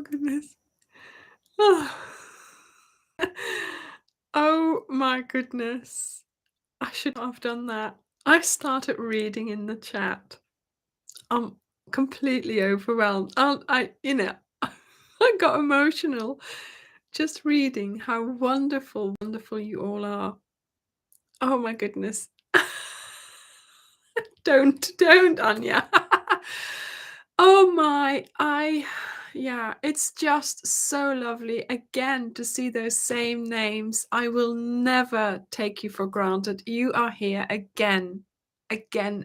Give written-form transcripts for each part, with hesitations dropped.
Oh goodness. Oh. Oh my goodness. I should not have done that. I started reading in the chat. I'm completely overwhelmed. I got emotional just reading how wonderful, wonderful you all are. Oh my goodness. Don't, Anya. Oh my, yeah, it's just so lovely again to see those same names. I will never take you for granted. You are here again,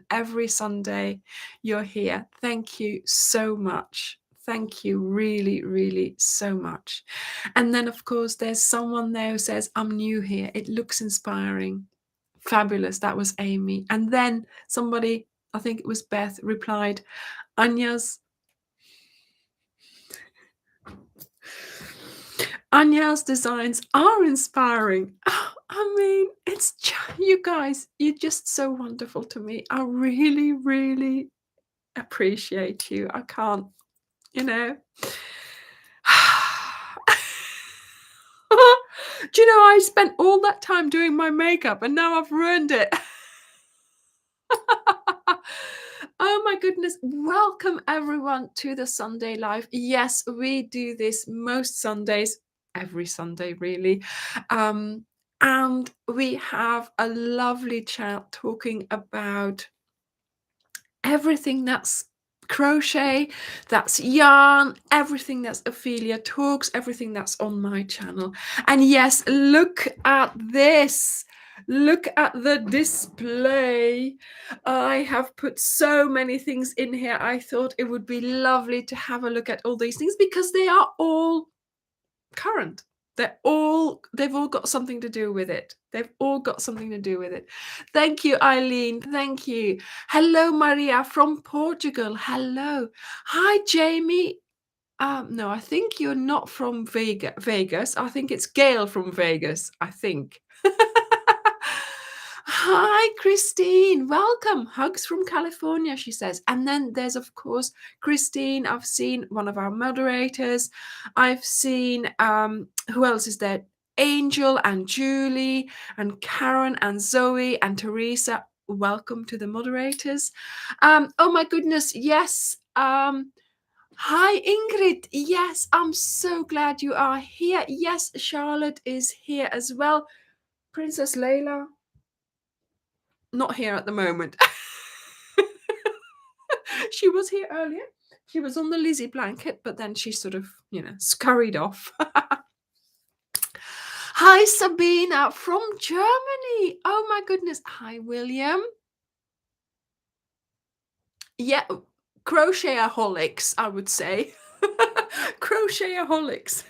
every Sunday. You're here. Thank you so much. Thank you really, really so much. And then, of course, there's someone there who says, I'm new here. It looks inspiring. Fabulous. That was Amy. And then somebody, I think it was Beth, replied, Anya's designs are inspiring. Oh, I mean, you guys, you're just so wonderful to me. I really, really appreciate you. I can't, you know. Do you know, I spent all that time doing my makeup and now I've ruined it. Oh my goodness. Welcome everyone to the Sunday Live. Yes, we do this most Sundays, every Sunday really. And we have a lovely chat talking about everything that's crochet, that's yarn, everything that's Ophelia talks, everything that's on my channel. And yes, look at this. Look at the display. I have put so many things in here. I thought it would be lovely to have a look at all these things because they are all current. They've all got something to do with it. They've all got something to do with it. Thank you, Eileen. Thank you. Hello, Maria from Portugal. Hello. Hi, Jamie. No, I think you're not from Vegas. I think it's Gail from Vegas, I think. Hi, Christine. Welcome. Hugs from California, she says. And then there's, of course, Christine. I've seen one of our moderators. I've seen, who else is there? Angel and Julie and Karen and Zoe and Teresa. Welcome to the moderators. Oh my goodness. Yes. Hi, Ingrid. Yes, I'm so glad you are here. Yes, Charlotte is here as well. Princess Layla. Not here at the moment. She was here earlier. She was on the Lizzie blanket, but then she sort of, scurried off. Hi, Sabina from Germany. Oh my goodness. Hi, William. Yeah, crochet-aholics, I would say. Crochet-aholics.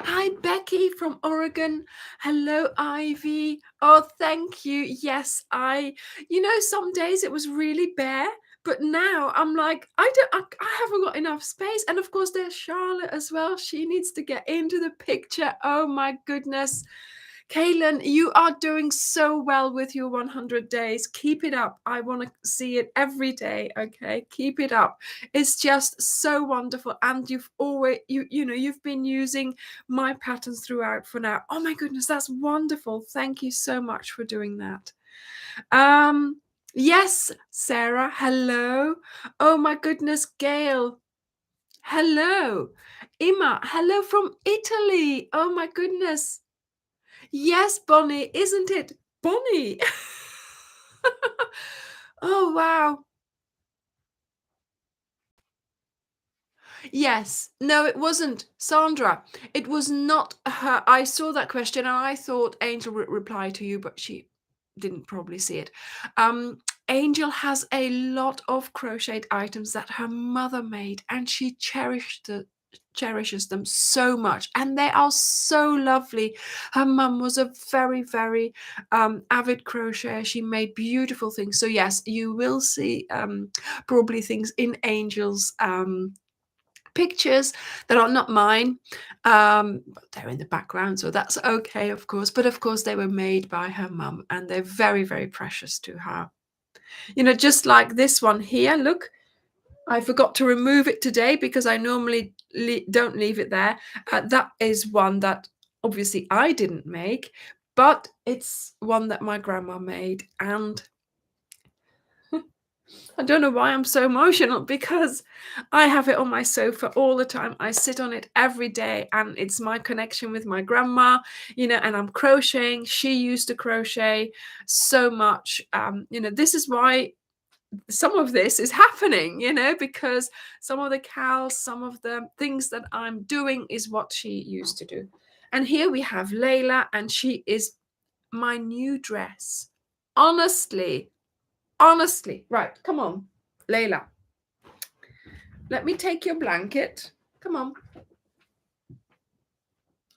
Hi, Becky from Oregon. Hello, Ivy. Oh, thank you. Yes, some days it was really bare, but now I'm like, I haven't got enough space. And of course, there's Charlotte as well. She needs to get into the picture. Oh my goodness. Kaylin, you are doing so well with your 100 days. Keep it up. I want to see it every day. Okay, keep it up. It's just so wonderful. And you've always, you've been using my patterns throughout for now. Oh my goodness, that's wonderful. Thank you so much for doing that. Yes, Sarah. Hello. Oh my goodness, Gail. Hello. Emma. Hello from Italy. Oh my goodness. Yes, Bonnie, isn't it? Bonnie. Oh, wow. Yes. No, it wasn't. Sandra, it was not her. I saw that question and I thought Angel would reply to you, but she didn't probably see it. Angel has a lot of crocheted items that her mother made and she cherishes them so much and they are so lovely. Her mum was a very, very avid crocheter. She made beautiful things. So yes, you will see probably things in Angel's pictures that are not mine, but they're in the background, so that's okay, of course. But of course they were made by her mum and they're very, very precious to her. Just like this one here, look, I forgot to remove it today because I normally don't leave it there. That is one that obviously I didn't make, but it's one that my grandma made, and I don't know why I'm so emotional, because I have it on my sofa all the time. I sit on it every day, and it's my connection with my grandma, and I'm crocheting. She used to crochet so much. This is why some of this is happening, because some of the cows, some of the things that I'm doing is what she used to do. And here we have Layla, and she is my new dress. Honestly. Right, come on, Layla. Let me take your blanket. Come on.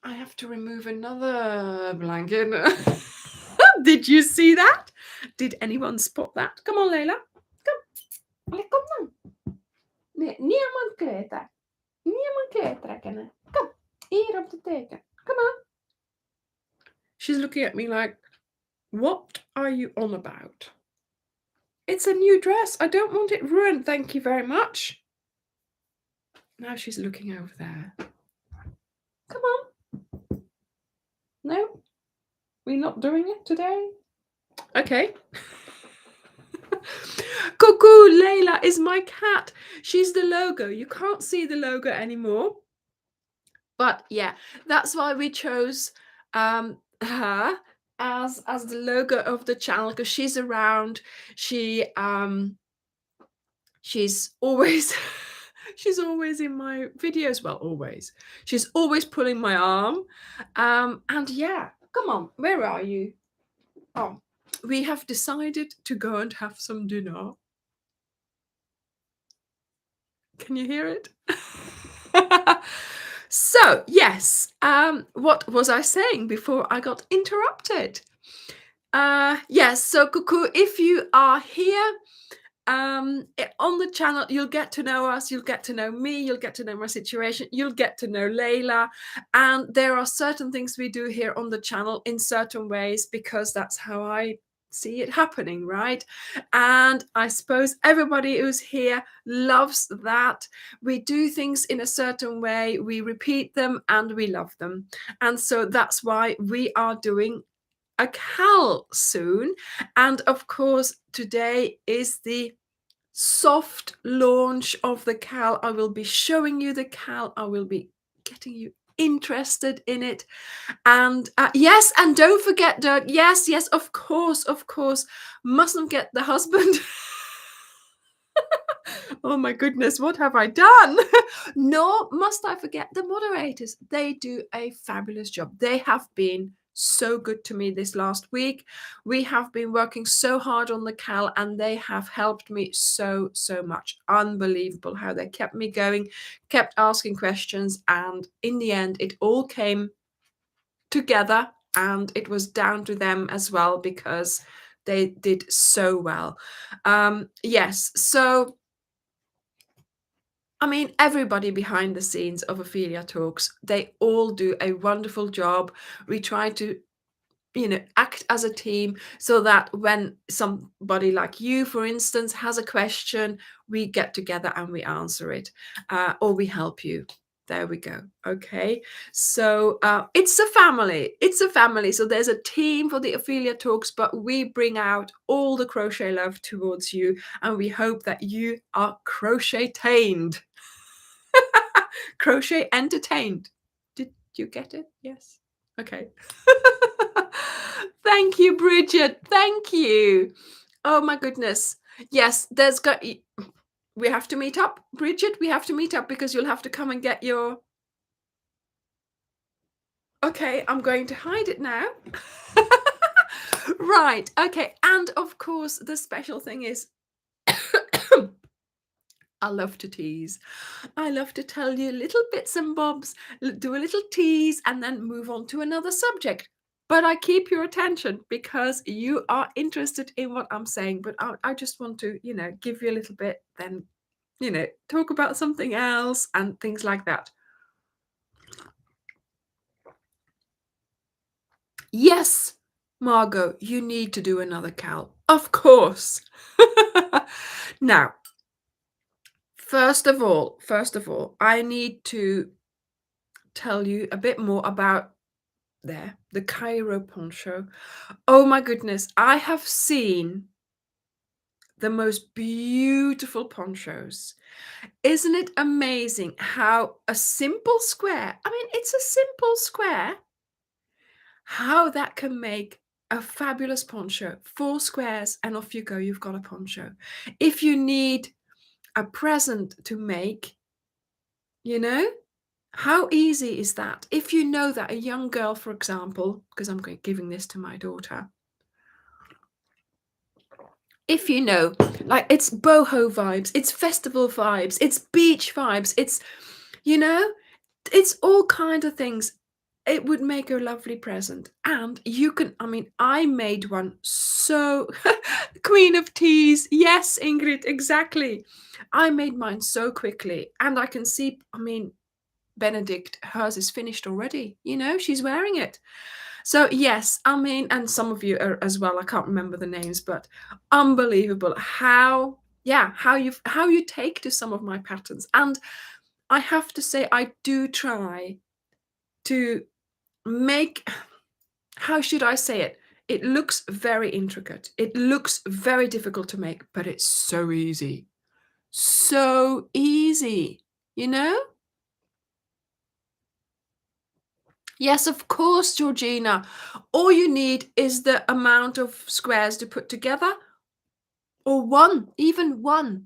I have to remove another blanket. Did you see that? Did anyone spot that? Come on, Layla. Come. Kom dan. Nee, niemand kleter. Niemand kleertrekken. Kom. Hier op de teken. Come on. She's looking at me like, what are you on about? It's a new dress. I don't want it ruined. Thank you very much. Now she's looking over there. Come on. No, we're not doing it today. Okay. Cuckoo, Layla is my cat. She's the logo. You can't see the logo anymore. But yeah, that's why we chose her as the logo of the channel, because she's around. She's always she's always in my videos. Well, always. She's always pulling my arm. And yeah, come on, where are you? Oh, we have decided to go and have some dinner. Can you hear it? So, yes, what was I saying before I got interrupted? Yes, so Cuckoo, if you are here on the channel, you'll get to know us, you'll get to know me, you'll get to know my situation, you'll get to know Layla, and there are certain things we do here on the channel in certain ways, because that's how I see it happening, right? And I suppose everybody who's here loves that. We do things in a certain way, we repeat them, and we love them. And so that's why we are doing a CAL soon. And of course, today is the soft launch of the CAL. I will be showing you the CAL. I will be getting you interested in it. And yes, and don't forget, Dirk. Yes, of course, mustn't get the husband. Oh my goodness, what have I done? Nor must I forget the moderators. They do a fabulous job. They have been so good to me this last week. We have been working so hard on the CAL, and they have helped me so much. Unbelievable how they kept me going, kept asking questions, and in the end it all came together, and it was down to them as well, because they did so well. Yes, so I mean, everybody behind the scenes of Ophelia Talks, they all do a wonderful job. We try to, act as a team, so that when somebody like you, for instance, has a question, we get together and we answer it, or we help you. There we go. Okay. So it's a family. It's a family. So there's a team for the Ophelia Talks, but we bring out all the crochet love towards you, and we hope that you are crochet-tained. Crochet entertained. Did you get it? Yes. Okay. Thank you, Bridget. Thank you. Oh my goodness. Yes, we have to meet up, Bridget. We have to meet up, because you'll have to come and get your. Okay, I'm going to hide it now. Right. Okay. And of course, the special thing is I love to tease. I love to tell you little bits and bobs, do a little tease, and then move on to another subject. But I keep your attention because you are interested in what I'm saying. But I just want to, give you a little bit, then, talk about something else and things like that. Yes, Margot, you need to do another CAL. Of course. Now, First of all, I need to tell you a bit more about the Cairo poncho. Oh my goodness, I have seen the most beautiful ponchos. Isn't it amazing how a simple square, I mean, it's a simple square, how that can make a fabulous poncho. 4 squares and off you go, you've got a poncho. If you need a present to make, you know, how easy is that? If you know that a young girl, for example, because I'm giving this to my daughter, if you know, like it's boho vibes, it's festival vibes, it's beach vibes, it's, you know, it's all kind of things. It would make a lovely present. And you can, I mean, I made one so Queen of Teas. Yes, Ingrid, exactly. I made mine so quickly. And I can see, I mean, Benedict, hers is finished already. You know, she's wearing it. So yes, I mean, and some of you are as well. I can't remember the names, but unbelievable how, yeah, how you take to some of my patterns. And I have to say, I do try to make, how should I say it? It looks very intricate. It looks very difficult to make, but it's so easy. So easy, you know? Yes, of course, Georgina. All you need is the amount of squares to put together, or one, even one.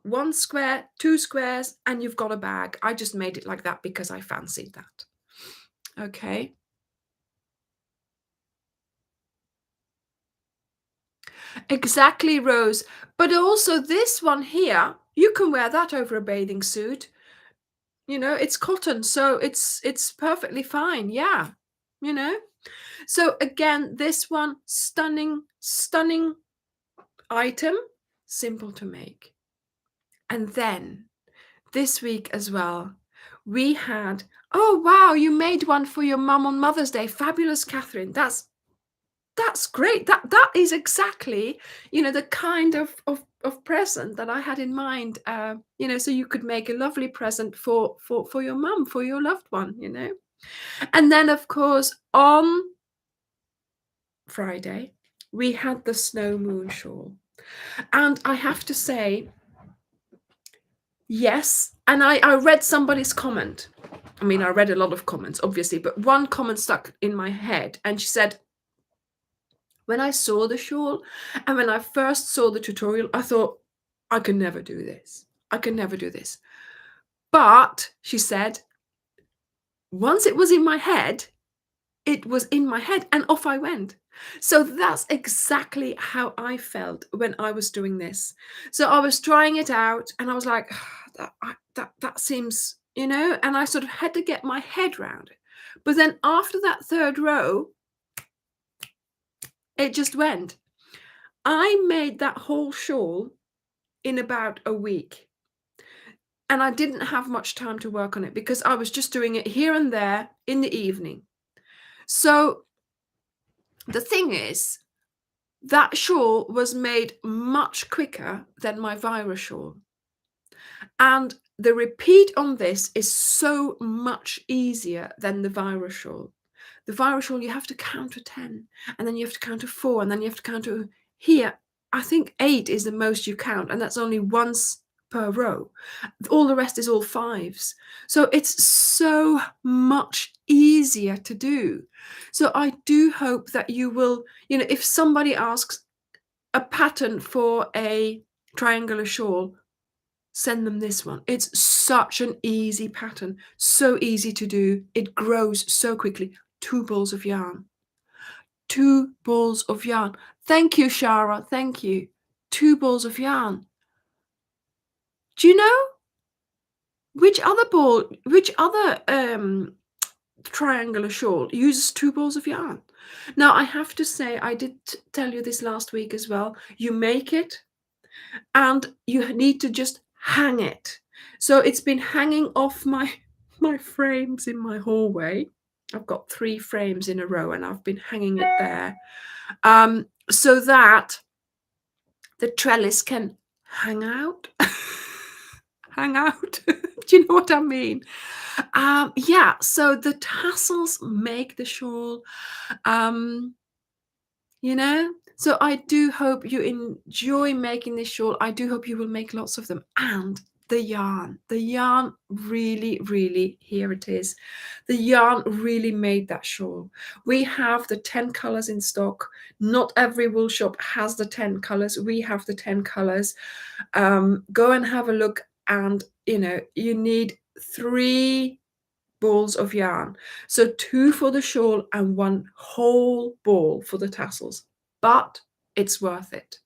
One square, 2 squares, and you've got a bag. I just made it like that because I fancied that. Okay. Exactly, Rose. But also this one here, you can wear that over a bathing suit. You know, it's cotton, so it's perfectly fine. Yeah. You know? So again, this one, stunning, stunning item, simple to make. And then this week as well, we had, oh wow, you made one for your mum on Mother's Day. Fabulous, Catherine. That's great. That is exactly, you know, the kind of present that I had in mind. You know, so you could make a lovely present for your mum, for your loved one, you know. And then of course on Friday we had the snow moon shawl. And I have to say, yes, and I read somebody's comment. I mean, I read a lot of comments, obviously, but one comment stuck in my head, and she said, when I saw the shawl and when I first saw the tutorial, I thought, I can never do this. I can never do this. But she said, once it was in my head, it was in my head and off I went. So that's exactly how I felt when I was doing this. So I was trying it out and I was like, that seems, you know, and I sort of had to get my head around it. But then after that third row, it just went. I made that whole shawl in about a week. And I didn't have much time to work on it because I was just doing it here and there in the evening. So the thing is, that shawl was made much quicker than my Vira shawl. And the repeat on this is so much easier than the Vira shawl. The Vira shawl, you have to count to 10, and then you have to count to 4, and then you have to count to, here, I think 8 is the most you count, and that's only once per row. All the rest is all 5s. So it's so much easier to do. So I do hope that you will, you know, if somebody asks a pattern for a triangular shawl, send them this one. It's such an easy pattern, so easy to do. It grows so quickly. 2 balls of yarn. 2 balls of yarn. Thank you, Shara. Thank you. 2 balls of yarn. Do you know which other triangular shawl uses 2 balls of yarn? Now, I have to say, I did tell you this last week as well. You make it and you need to just hang it. So it's been hanging off my frames in my hallway. I've got 3 frames in a row and I've been hanging it there, so that the trellis can hang out. hang out. Do you know what I mean? Yeah, so the tassels make the shawl. Um, you know? So I do hope you enjoy making this shawl. I do hope you will make lots of them. And the yarn really, really, here it is. The yarn really made that shawl. We have the 10 colors in stock. Not every wool shop has the 10 colors. We have the 10 colors. Go and have a look, and you need 3 balls of yarn. So 2 for the shawl and 1 whole ball for the tassels. But it's worth it.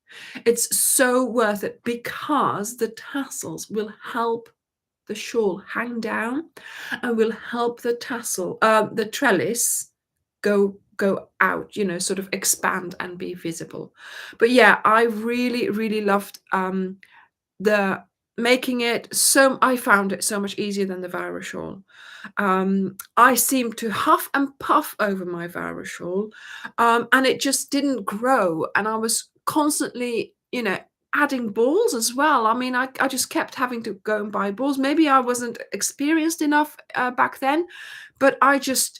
It's so worth it because the tassels will help the shawl hang down and will help the the trellis go out, sort of expand and be visible. But yeah, I really, really loved the making it. So I found it so much easier than the Vira shawl. I seemed to huff and puff over my Vira shawl, and it just didn't grow. And I was constantly, adding balls as well. I mean, I just kept having to go and buy balls. Maybe I wasn't experienced enough back then, but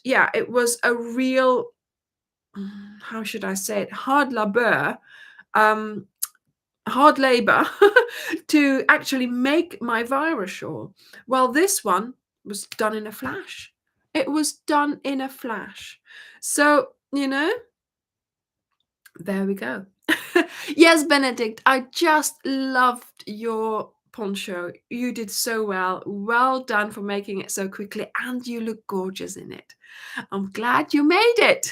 yeah, it was a real, how should I say it, um, hard labor to actually make my Vira shawl. Well, this one was done in a flash. It was done in a flash. So, there we go. Yes, Benedict, I just loved your poncho. You did so well. Well done for making it so quickly, and you look gorgeous in it. I'm glad you made it.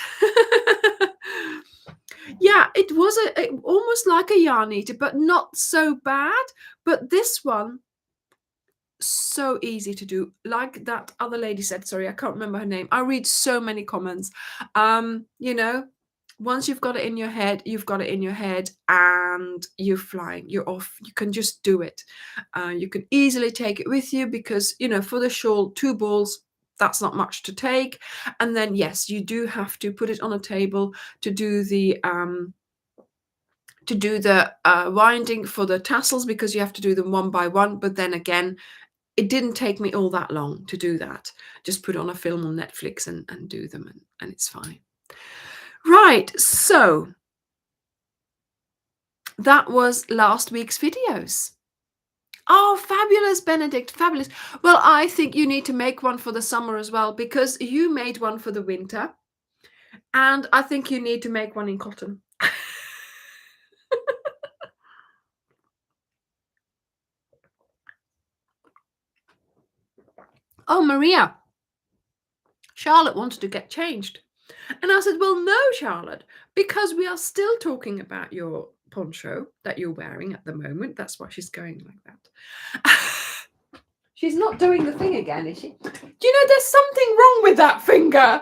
Yeah, it was almost like a yarn eater, but not so bad. But this one, so easy to do. Like that other lady said, sorry, I can't remember her name. I read so many comments. You know, once you've got it in your head, you've got it in your head, and you're flying, you're off. You can just do it. You can easily take it with you because, for the shawl, 2 balls, that's not much to take. And then, yes, you do have to put it on a table to do the winding for the tassels, because you have to do them one by one. But then again, it didn't take me all that long to do that. Just put on a film on Netflix and do them, and it's fine. Right, so that was last week's videos. Oh, fabulous, Benedict, fabulous. Well, I think you need to make one for the summer as well, because you made one for the winter, and I think you need to make one in cotton. Oh, Maria, Charlotte wanted to get changed. And I said, well, no, Charlotte, because we are still talking about your poncho that you're wearing at the moment. That's why she's going like that. She's not doing the thing again, is she? Do you know there's something wrong with that finger?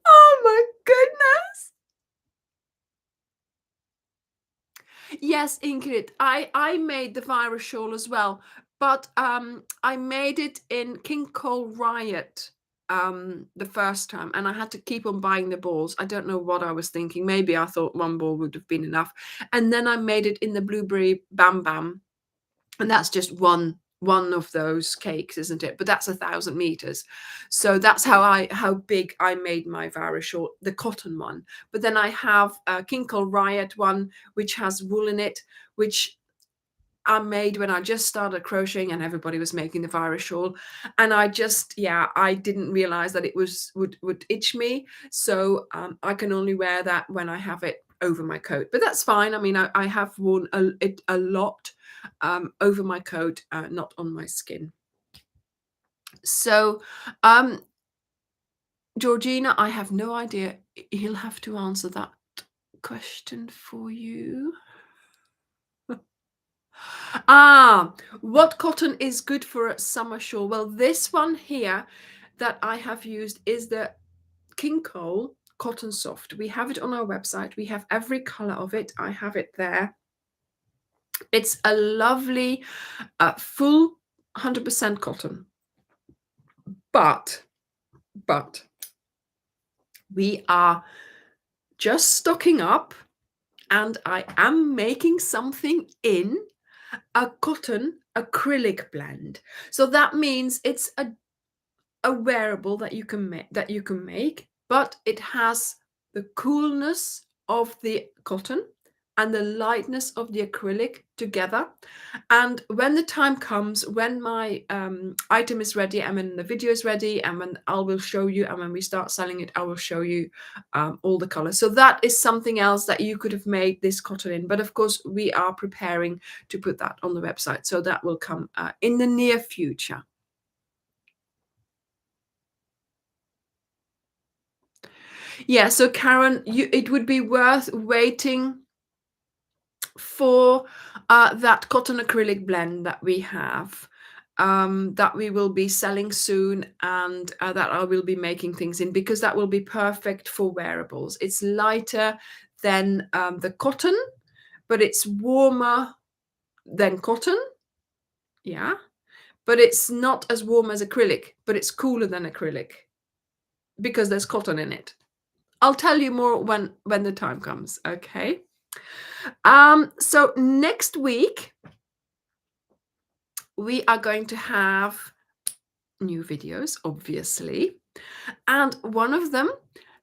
Oh my goodness. Yes, Ingrid, I made the virus shawl as well, but I made it in King Cole Riot the first time, and I had to keep on buying the balls. I don't know what I was thinking. Maybe I thought 1 ball would have been enough. And then I made it in the Blueberry Bam Bam, and that's just one of those cakes, isn't it? But that's 1,000 meters. So that's how big I made my Vara shawl, the cotton one. But then I have a King Cole Riot one, which has wool in it, which I made when I just started crocheting and everybody was making the Vira shawl. And I didn't realize that it would itch me. So I can only wear that when I have it over my coat. But that's fine. I mean, I have worn it a lot over my coat, not on my skin. So, Georgina, I have no idea. He'll have to answer that question for you. What cotton is good for a summer shawl? Well, this one here that I have used is the King Cole Cotton Soft. We have it on our website. We have every color of it. I have it there. It's a lovely, full 100% cotton. But we are just stocking up and I am making something in a cotton acrylic blend. So that means it's a wearable that you can make, but it has the coolness of the cotton and the lightness of the acrylic together. And when the time comes, when my item is ready and when the video is ready and when I will show you and when we start selling it, I will show you all the colors. So that is something else that you could have made this cotton in. But of course, we are preparing to put that on the website. So that will come in the near future. Yeah, so Karen, it would be worth waiting for that cotton acrylic blend that we have, that we will be selling soon, and that I will be making things in, because that will be perfect for wearables. It's lighter than the cotton, but it's warmer than cotton. Yeah, but it's not as warm as acrylic, but it's cooler than acrylic because there's cotton in it. I'll tell you more when the time comes. Okay. So next week we are going to have new videos, obviously, and one of them.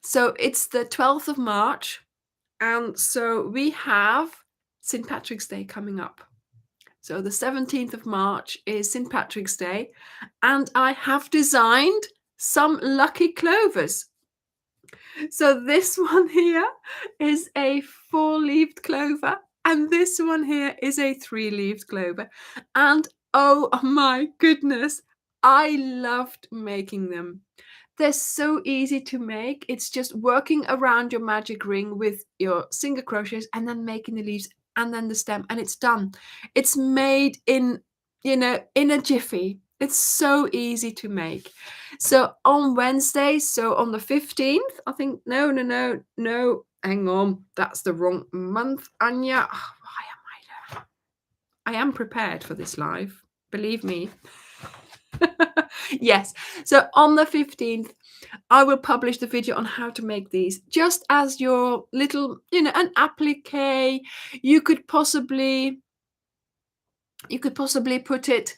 So it's the 12th of March, and so we have St. Patrick's Day coming up. So the 17th of March is St. Patrick's Day, and I have designed some lucky clovers. So this one here is a 4-leaved clover, and this one here is a 3-leaved clover. And oh my goodness, I loved making them. They're so easy to make. It's just working around your magic ring with your single crochets and then making the leaves and then the stem, and it's done. It's made in, in a jiffy. It's so easy to make. So on Wednesday, so on the 15th, I think, no, hang on. That's the wrong month, Anya. Oh, why am I there? I am prepared for this live, believe me. Yes, so on the 15th, I will publish the video on how to make these, just as your little, an applique. You could possibly put it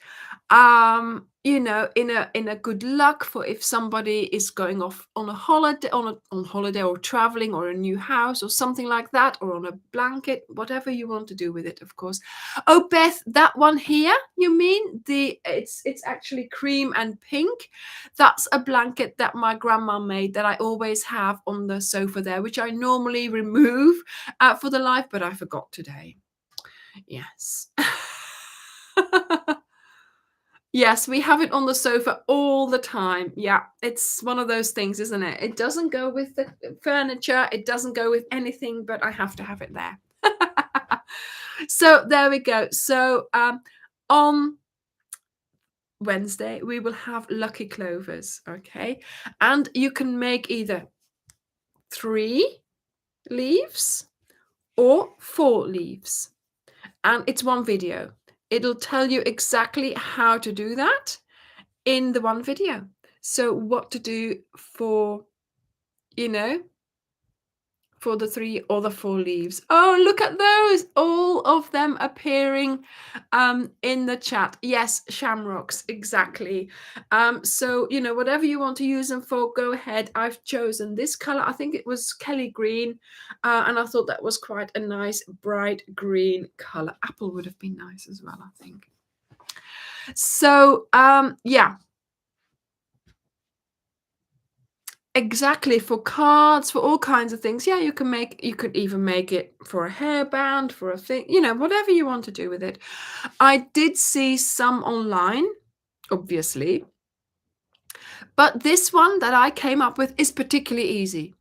in a good luck for if somebody is going off on a holiday, on holiday or traveling, or a new house or something like that, or on a blanket, whatever you want to do with it, of course. Oh, Beth, that one here, you mean it's actually cream and pink. That's a blanket that my grandma made that I always have on the sofa there, which I normally remove for the live, but I forgot today. Yes. Yes, we have it on the sofa all the time. Yeah, it's one of those things, isn't it? It doesn't go with the furniture. It doesn't go with anything, but I have to have it there. So there we go. So on Wednesday, we will have lucky clovers. Okay. And you can make either 3 leaves or 4 leaves. And it's one video. It'll tell you exactly how to do that in the one video. So what to do for, for the 3 or the 4 leaves. Oh, look at those, all of them appearing in the chat. Yes, shamrocks, exactly. So whatever you want to use them for, go ahead. I've chosen this color. I think it was Kelly green, and I thought that was quite a nice bright green color. Apple would have been nice as well, I think. So yeah, exactly, for cards, for all kinds of things. Yeah, you could even make it for a hairband, for a thing, whatever you want to do with it. I did see some online, obviously, but this one that I came up with is particularly easy.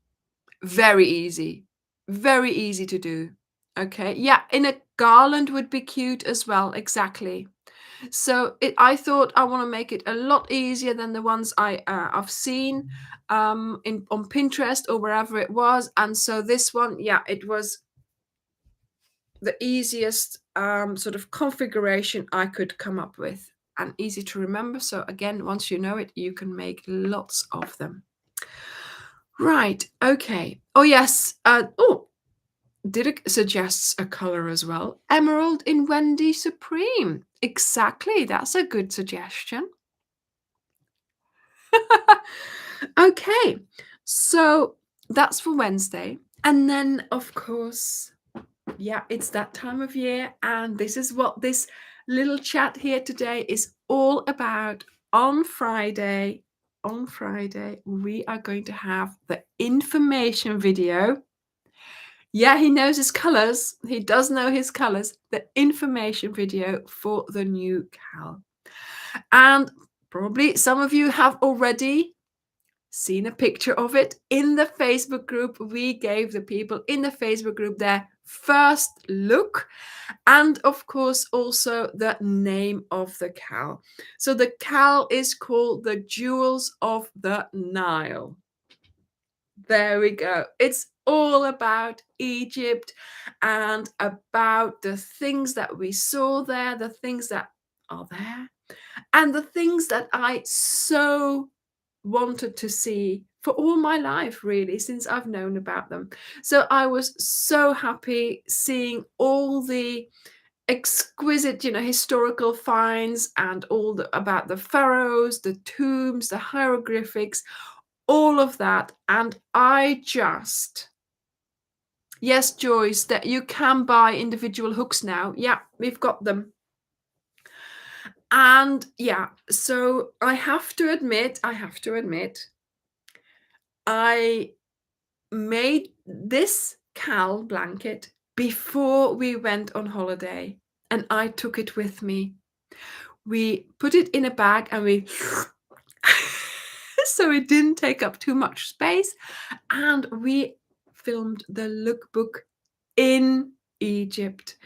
Very easy. Very easy to do. Okay. Yeah, in a garland would be cute as well. Exactly. So I thought I want to make it a lot easier than the ones I've seen on Pinterest or wherever it was. And so this one, yeah, it was the easiest sort of configuration I could come up with, and easy to remember. So again, once you know it, you can make lots of them. Right. Okay. Oh, yes. Dirk suggests a color as well. Emerald in Wendy Supreme. Exactly, that's a good suggestion. Okay, so that's for Wednesday. And then, of course, yeah, it's that time of year. And this is what this little chat here today is all about. On Friday, we are going to have the information video. Yeah, he knows his colors. He does know his colors. The information video for the new cowl. And probably some of you have already seen a picture of it in the Facebook group. We gave the people in the Facebook group their first look, and of course also the name of the cowl. So the cowl is called the Jewels of the Nile. There we go. It's all about Egypt and about the things that we saw there, the things that are there, and the things that I so wanted to see for all my life, really, since I've known about them. So I was so happy seeing all the exquisite, historical finds and all about the pharaohs, the tombs, the hieroglyphics, all of that. And I just, yes, Joyce, that you can buy individual hooks now. Yeah, we've got them. And yeah, so I have to admit, I made this cowl blanket before we went on holiday, and I took it with me. We put it in a bag and we so it didn't take up too much space, and we filmed the lookbook in Egypt.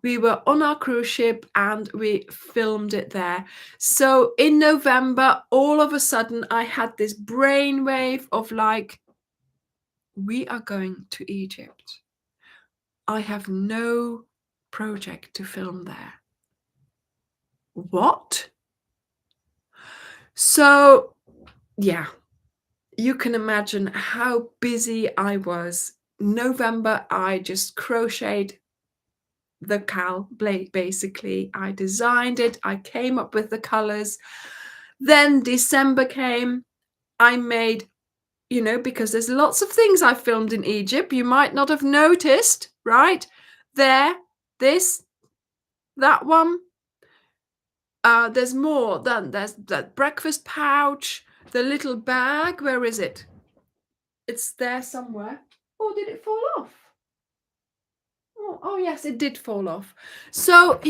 We were on our cruise ship and we filmed it there. So in November, all of a sudden, I had this brainwave of like, we are going to Egypt. I have no project to film there. What? So, yeah, you can imagine how busy I was. November, I just crocheted the cowl basically. I designed it, I came up with the colors. Then December came, I made, because there's lots of things I filmed in Egypt you might not have noticed, right? There, this, that one. There's more. Then there's that breakfast pouch, the little bag. Where is it? It's there somewhere. Oh, did it fall off? Oh, yes, it did fall off. So,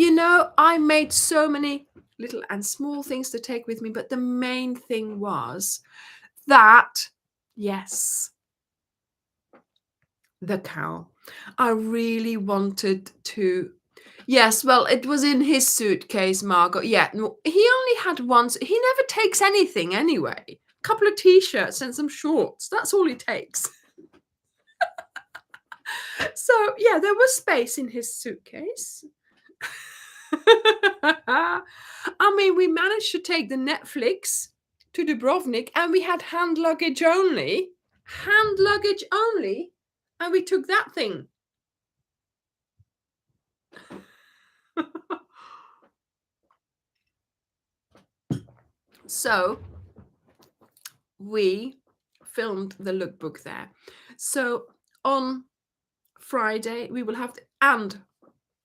I made so many little and small things to take with me, but the main thing was that, yes, the cowl. I really wanted to. Yes, well, it was in his suitcase, Margot. Yeah, no, he only had one. He never takes anything anyway. A couple of t-shirts and some shorts. That's all he takes. So, yeah, there was space in his suitcase. I mean, we managed to take the Netflix to Dubrovnik and we had hand luggage only. Hand luggage only. And we took that thing. So we filmed the lookbook there. So on Friday we will have and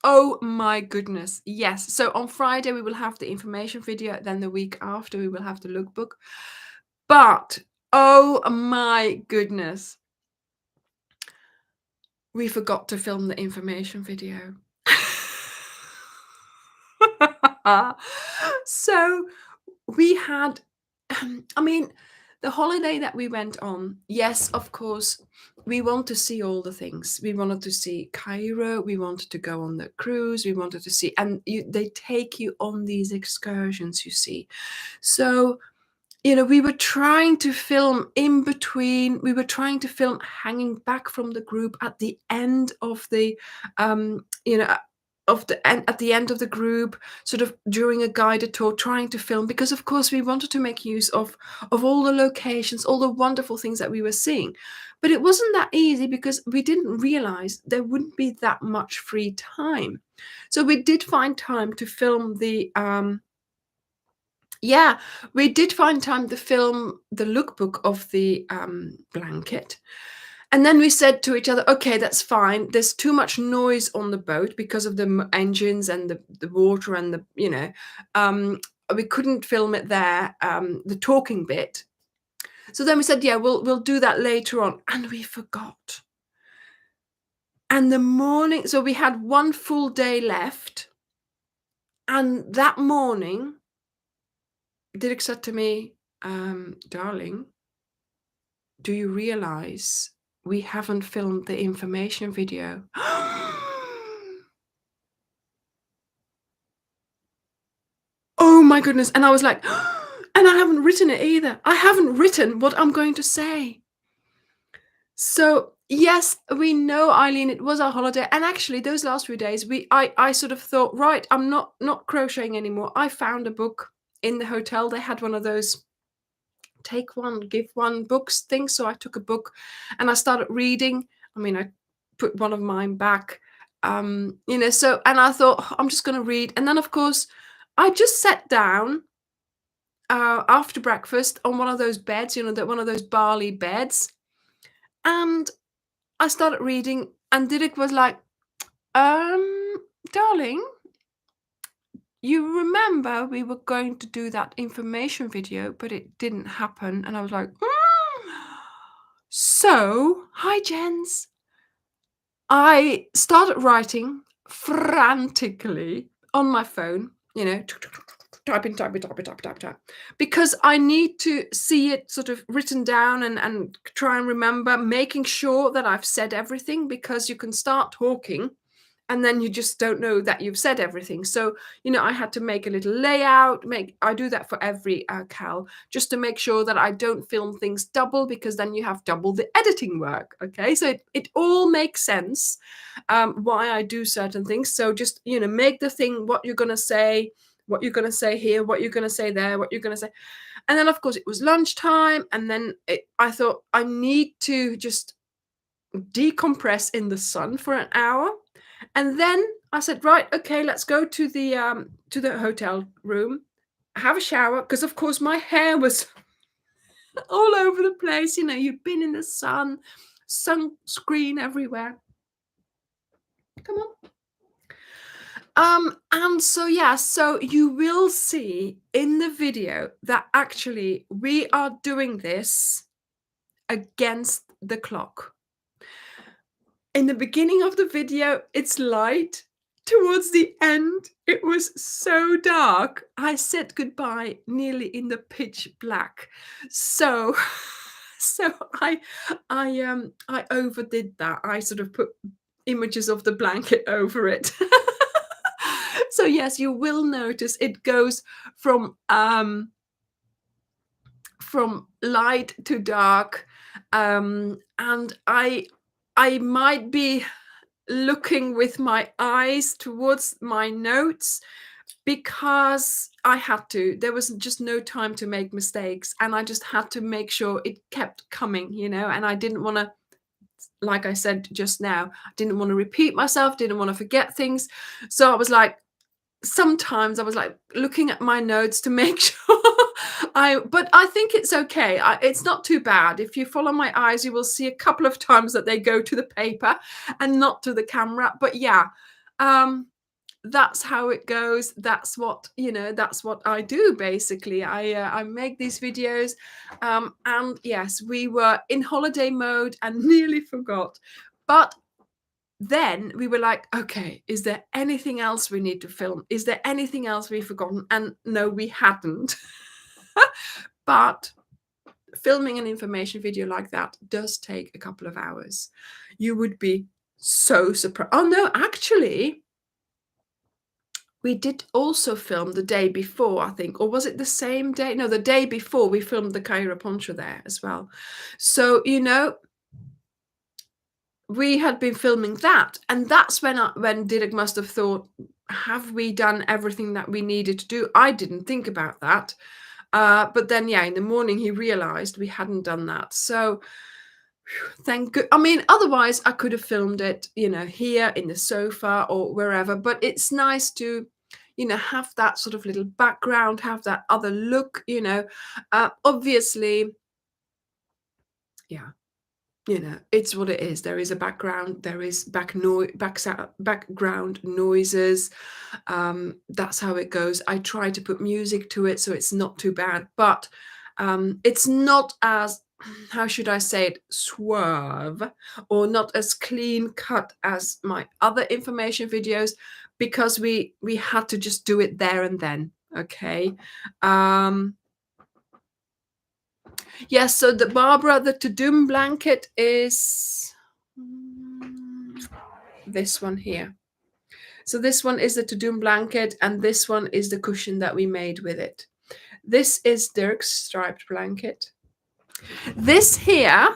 oh my goodness, yes. So on Friday we will have the information video, then the week after we will have the lookbook. But oh my goodness, we forgot to film the information video. So we had, I mean, the holiday that we went on, yes, of course, we want to see all the things. We wanted to see Cairo. We wanted to go on the cruise. We wanted to see, and they take you on these excursions, you see. So, we were trying to film in between. We were trying to film hanging back from the group at the end of the, of the end at the end of the group, sort of during a guided tour, trying to film because, of course, we wanted to make use of all the locations, all the wonderful things that we were seeing. But it wasn't that easy because we didn't realize there wouldn't be that much free time. So we did find time to film yeah, we did find time to film the lookbook of the blanket. And then we said to each other, okay, that's fine. There's too much noise on the boat because of the engines and the water and um, we couldn't film it there, the talking bit. So then we said, yeah, we'll do that later on. And we forgot. And the morning, so we had one full day left. And that morning, Dirk said to me, darling, do you realize we haven't filmed the information video? Oh my goodness. And I was like, and I haven't written it either. I haven't written what I'm going to say. So yes, we know, Eileen, it was our holiday. And actually those last few days, I sort of thought, right, I'm not crocheting anymore. I found a book in the hotel. They had one of those take one, give one books things. So I took a book and I started reading. I mean, I put one of mine back. So and I thought, "Oh, I'm just gonna read." And then of course, I just sat down after breakfast on one of those beds, one of those barley beds, and I started reading, and Didrik was like, darling, you remember we were going to do that information video, but it didn't happen. And I was like, So, hi, Jens. I started writing frantically on my phone, typing, type, because I need to see it sort of written down and try and remember, making sure that I've said everything because you can start talking and then you just don't know that you've said everything. So, I had to make a little layout. I do that for every Cal, just to make sure that I don't film things double because then you have double the editing work. Okay, so it all makes sense why I do certain things. So just make the thing what you're gonna say, what you're gonna say here, what you're gonna say there, what you're gonna say, and then of course it was lunchtime, and then I thought I need to just decompress in the sun for an hour. And then I said, right, okay, let's go to the hotel room, have a shower, because of course my hair was all over the place. You've been in the sun, sunscreen everywhere. Come on. And so yeah, so you will see in the video that actually we are doing this against the clock. In the beginning of the video, it's light. Towards the end, it was so dark. I said goodbye nearly in the pitch black. So, so I overdid that. I sort of put images of the blanket over it. So yes, you will notice it goes from light to dark, and I might be looking with my eyes towards my notes because I had to. There was just no time to make mistakes, and I just had to make sure it kept coming, and I didn't want to, like I said just now, I didn't want to repeat myself, didn't want to forget things. So I was like, sometimes I was like looking at my notes to make sure but I think it's okay. It's not too bad. If you follow my eyes, you will see a couple of times that they go to the paper and not to the camera. But yeah, that's how it goes. That's what I do basically. I make these videos, and yes, we were in holiday mode and nearly forgot. But then we were like, okay, is there anything else we need to film? Is there anything else we've forgotten? And no, we hadn't. But filming an information video like that does take a couple of hours. You would be so surprised. Oh no, actually, we did also film the day before, I think, or was it the same day? No, the day before we filmed the Cairo poncho there as well. So, we had been filming that, and that's when Dirk must have thought, "Have we done everything that we needed to do?" I didn't think about that. But then, yeah, in the morning, he realized we hadn't done that. So thank good. I mean, otherwise, I could have filmed it, here in the sofa or wherever. But it's nice to, have that sort of little background, have that other look. Obviously, yeah, it's what it is. There is a background. There is background noises. That's how it goes. I try to put music to it, so it's not too bad. But it's not as, how should I say it, suave, or not as clean cut as my other information videos, because we had to just do it there and then. Okay. Yes, so the Barbara, the to-doom blanket is this one here. So this one is the to-doom blanket, and this one is the cushion that we made with it. This is Dirk's striped blanket. This here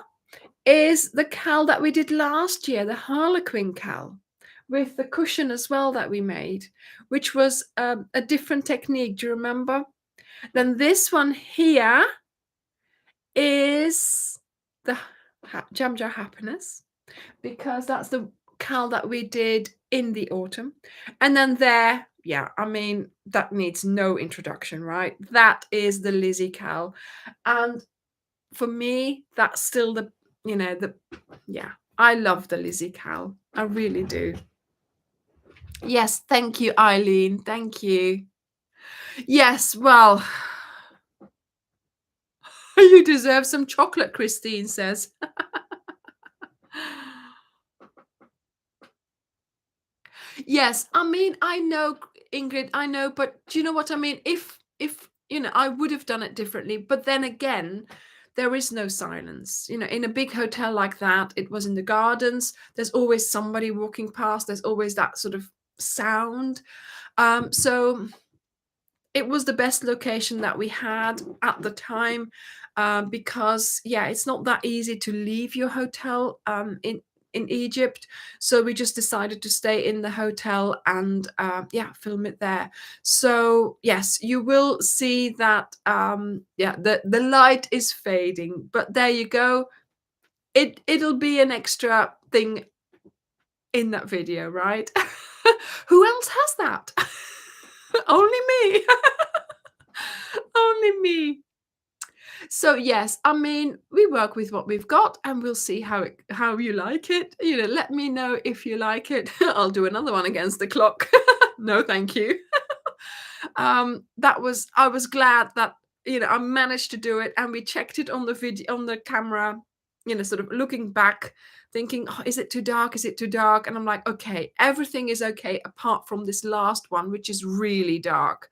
is the cowl that we did last year, the Harlequin cowl, with the cushion as well that we made, which was a different technique. Do you remember? Then this one here is the Jam Jar Happiness, because that's the cowl that we did in the autumn. And then there, yeah, I mean, that needs no introduction, right? That is the Lizzie cowl. And for me, that's still yeah, I love the Lizzie cowl. I really do. Yes, thank you, Eileen. Thank you. Yes, well, you deserve some chocolate, Christine says. Yes, I mean, I know, Ingrid, I know, but do you know what I mean? If I would have done it differently, but then again, there is no silence. In a big hotel like that, it was in the gardens. There's always somebody walking past. There's always that sort of sound. So it was the best location that we had at the time, because yeah, it's not that easy to leave your hotel in Egypt. So we just decided to stay in the hotel and yeah, film it there. So yes, you will see that yeah, the light is fading, but there you go. It'll be an extra thing in that video, right? Who else has that? Only me. Only me. So yes, I mean, we work with what we've got, and we'll see how you like it. Let me know if you like it. I'll do another one against the clock. No, thank you. I was glad that I managed to do it, and we checked it on the video, on the camera, sort of looking back, thinking, oh, is it too dark, is it too dark? And I'm like, okay, everything is okay apart from this last one, which is really dark.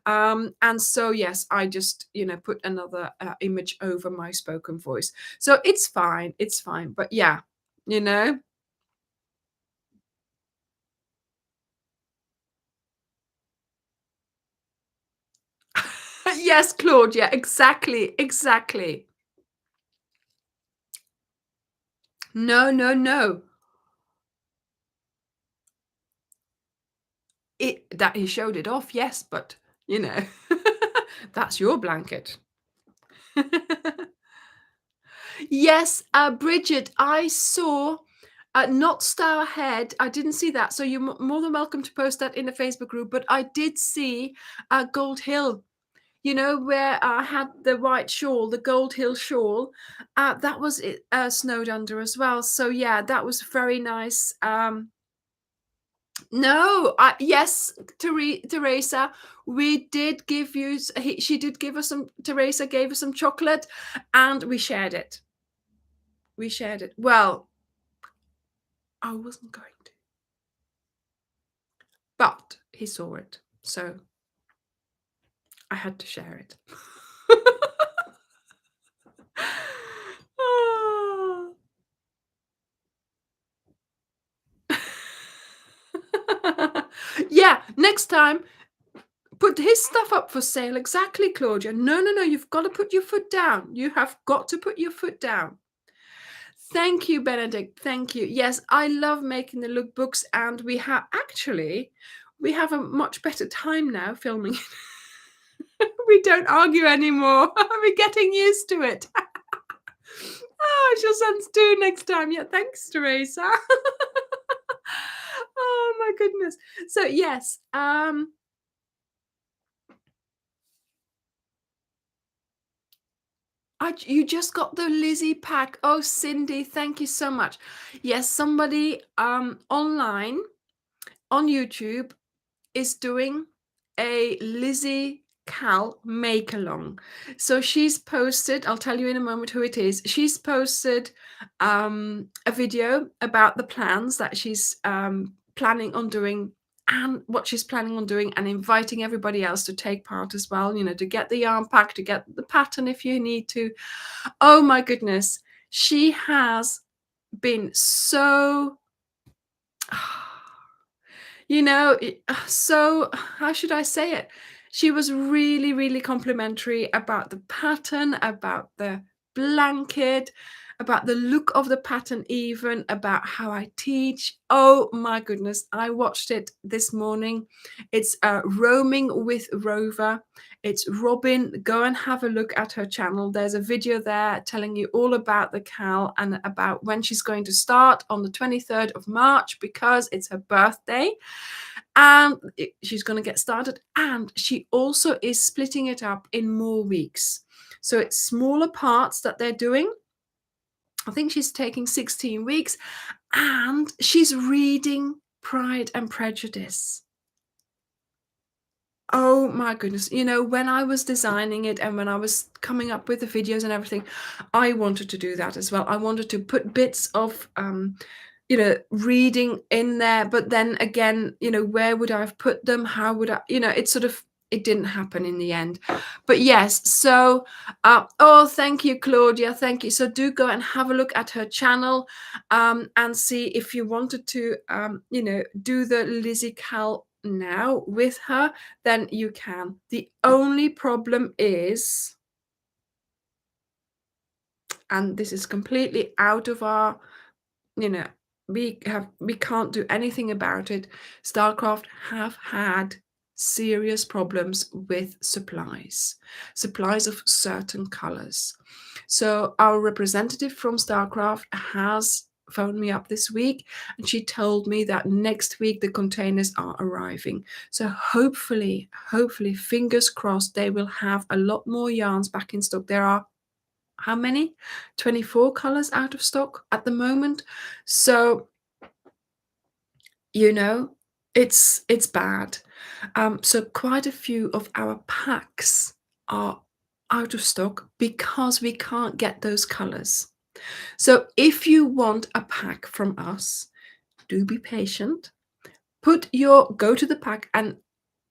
And so yes, I just put another image over my spoken voice, so it's fine, but yeah, you know yes, Claude, yeah, exactly. No, no, no. That he showed it off, yes, but that's your blanket. Yes, Bridget, I saw not Star Ahead. I didn't see that, so you're more than welcome to post that in the Facebook group. But I did see Gold Hill. Where I had the white shawl, the Gold Hill shawl. That was snowed under as well. So yeah, that was very nice. No, yes, Teresa, we did give you. She did give us some. Teresa gave us some chocolate, and we shared it. We shared it. Well, I wasn't going to, but he saw it, so I had to share it. Ah. Yeah, next time, put his stuff up for sale. Exactly, Claudia. No, no, no. You've got to put your foot down. You have got to put your foot down. Thank you, Benedict. Thank you. Yes, I love making the lookbooks, and we have a much better time now filming. We don't argue anymore. We're getting used to it. Oh, I shall send Stu next time. Yeah, thanks, Teresa. Oh my goodness. So yes, you just got the Lizzie pack. Oh, Cindy, thank you so much. Yes, somebody online on YouTube is doing a Lizzie Cal make along. So she's posted, I'll tell you in a moment who it is. She's posted a video about the plans that she's planning on doing and what she's planning on doing, and inviting everybody else to take part as well, you know, to get the yarn pack, to get the pattern if you need to. Oh my goodness. She has been so you know, so how should I say it? She was really, really complimentary about the pattern, about the blanket, about the look of the pattern, even about how I teach. Oh my goodness, I watched it this morning. It's Roaming with Rover. It's Robin. Go and have a look at her channel. There's a video there telling you all about the Cal and about when she's going to start on the 23rd of March because it's her birthday. And she's going to get started. And she also is splitting it up in more weeks. So it's smaller parts that they're doing. I think she's taking 16 weeks. And she's reading Pride and Prejudice. Oh my goodness. You know, when I was designing it and when I was coming up with the videos and everything, I wanted to do that as well. I wanted to put bits of you know, reading in there, but then again, you know, where would I have put them? How would I, you know, it didn't happen in the end. But yes, so oh, thank you, Claudia. Thank you. So do go and have a look at her channel and see if you wanted to you know, do the Lizzie Cal now with her, then you can. The only problem is, and this is completely out of our, you know, we can't do anything about it. Starcraft have had serious problems with supplies of certain colors. So our representative from Starcraft has phoned me up this week, and she told me that next week the containers are arriving. So hopefully fingers crossed, they will have a lot more yarns back in stock. There are how many? 24 colors out of stock at the moment. So, you know, it's bad. So quite a few of our packs are out of stock because we can't get those colors. So if you want a pack from us, do be patient. Go to the pack and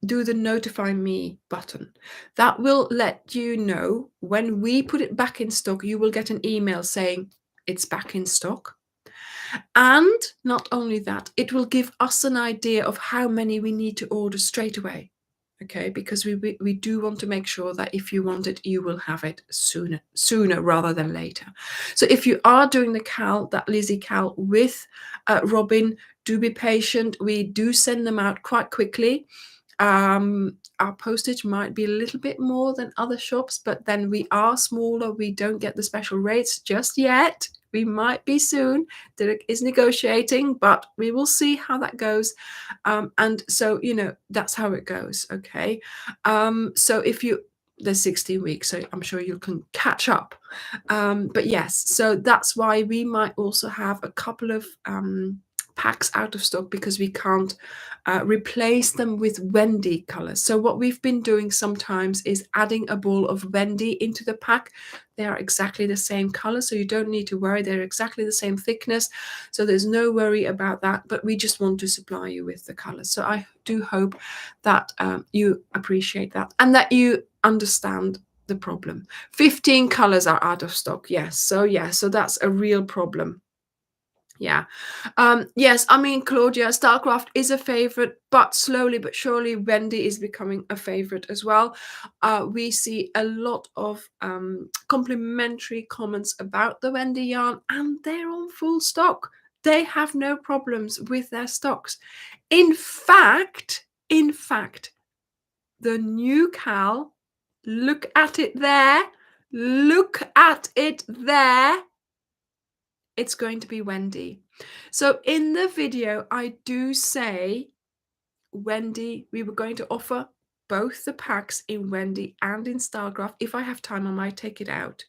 do the notify me button. That will let you know when we put it back in stock. You will get an email saying it's back in stock. And not only that, it will give us an idea of how many we need to order straight away. Okay, because we do want to make sure that if you want it, you will have it sooner rather than later. So if you are doing the Cal, that Lizzie Cal with Robin, do be patient. We do send them out quite quickly. Our postage might be a little bit more than other shops, but then we are smaller. We don't get the special rates just yet. We might be soon. Derek is negotiating, but we will see how that goes. And so, you know, that's how it goes. Okay. So if you, there's 16 weeks, so I'm sure you can catch up. But yes, so that's why we might also have a couple of packs out of stock because we can't replace them with Wendy colors. So what we've been doing sometimes is adding a ball of Wendy into the pack. They are exactly the same color, so you don't need to worry. They're exactly the same thickness, so there's no worry about that. But we just want to supply you with the colors. So I do hope that you appreciate that and that you understand the problem. 15 colors are out of stock. Yes, so that's a real problem. Yeah. Yes, I mean, Claudia, StarCraft is a favorite, but slowly but surely, Wendy is becoming a favorite as well. We see a lot of complimentary comments about the Wendy yarn, and they're on full stock. They have no problems with their stocks. In fact, the new Cal, look at it there. Look at it there. It's going to be Wendy. So in the video, I do say Wendy, we were going to offer both the packs in Wendy and in Starcraft. If I have time, I might take it out.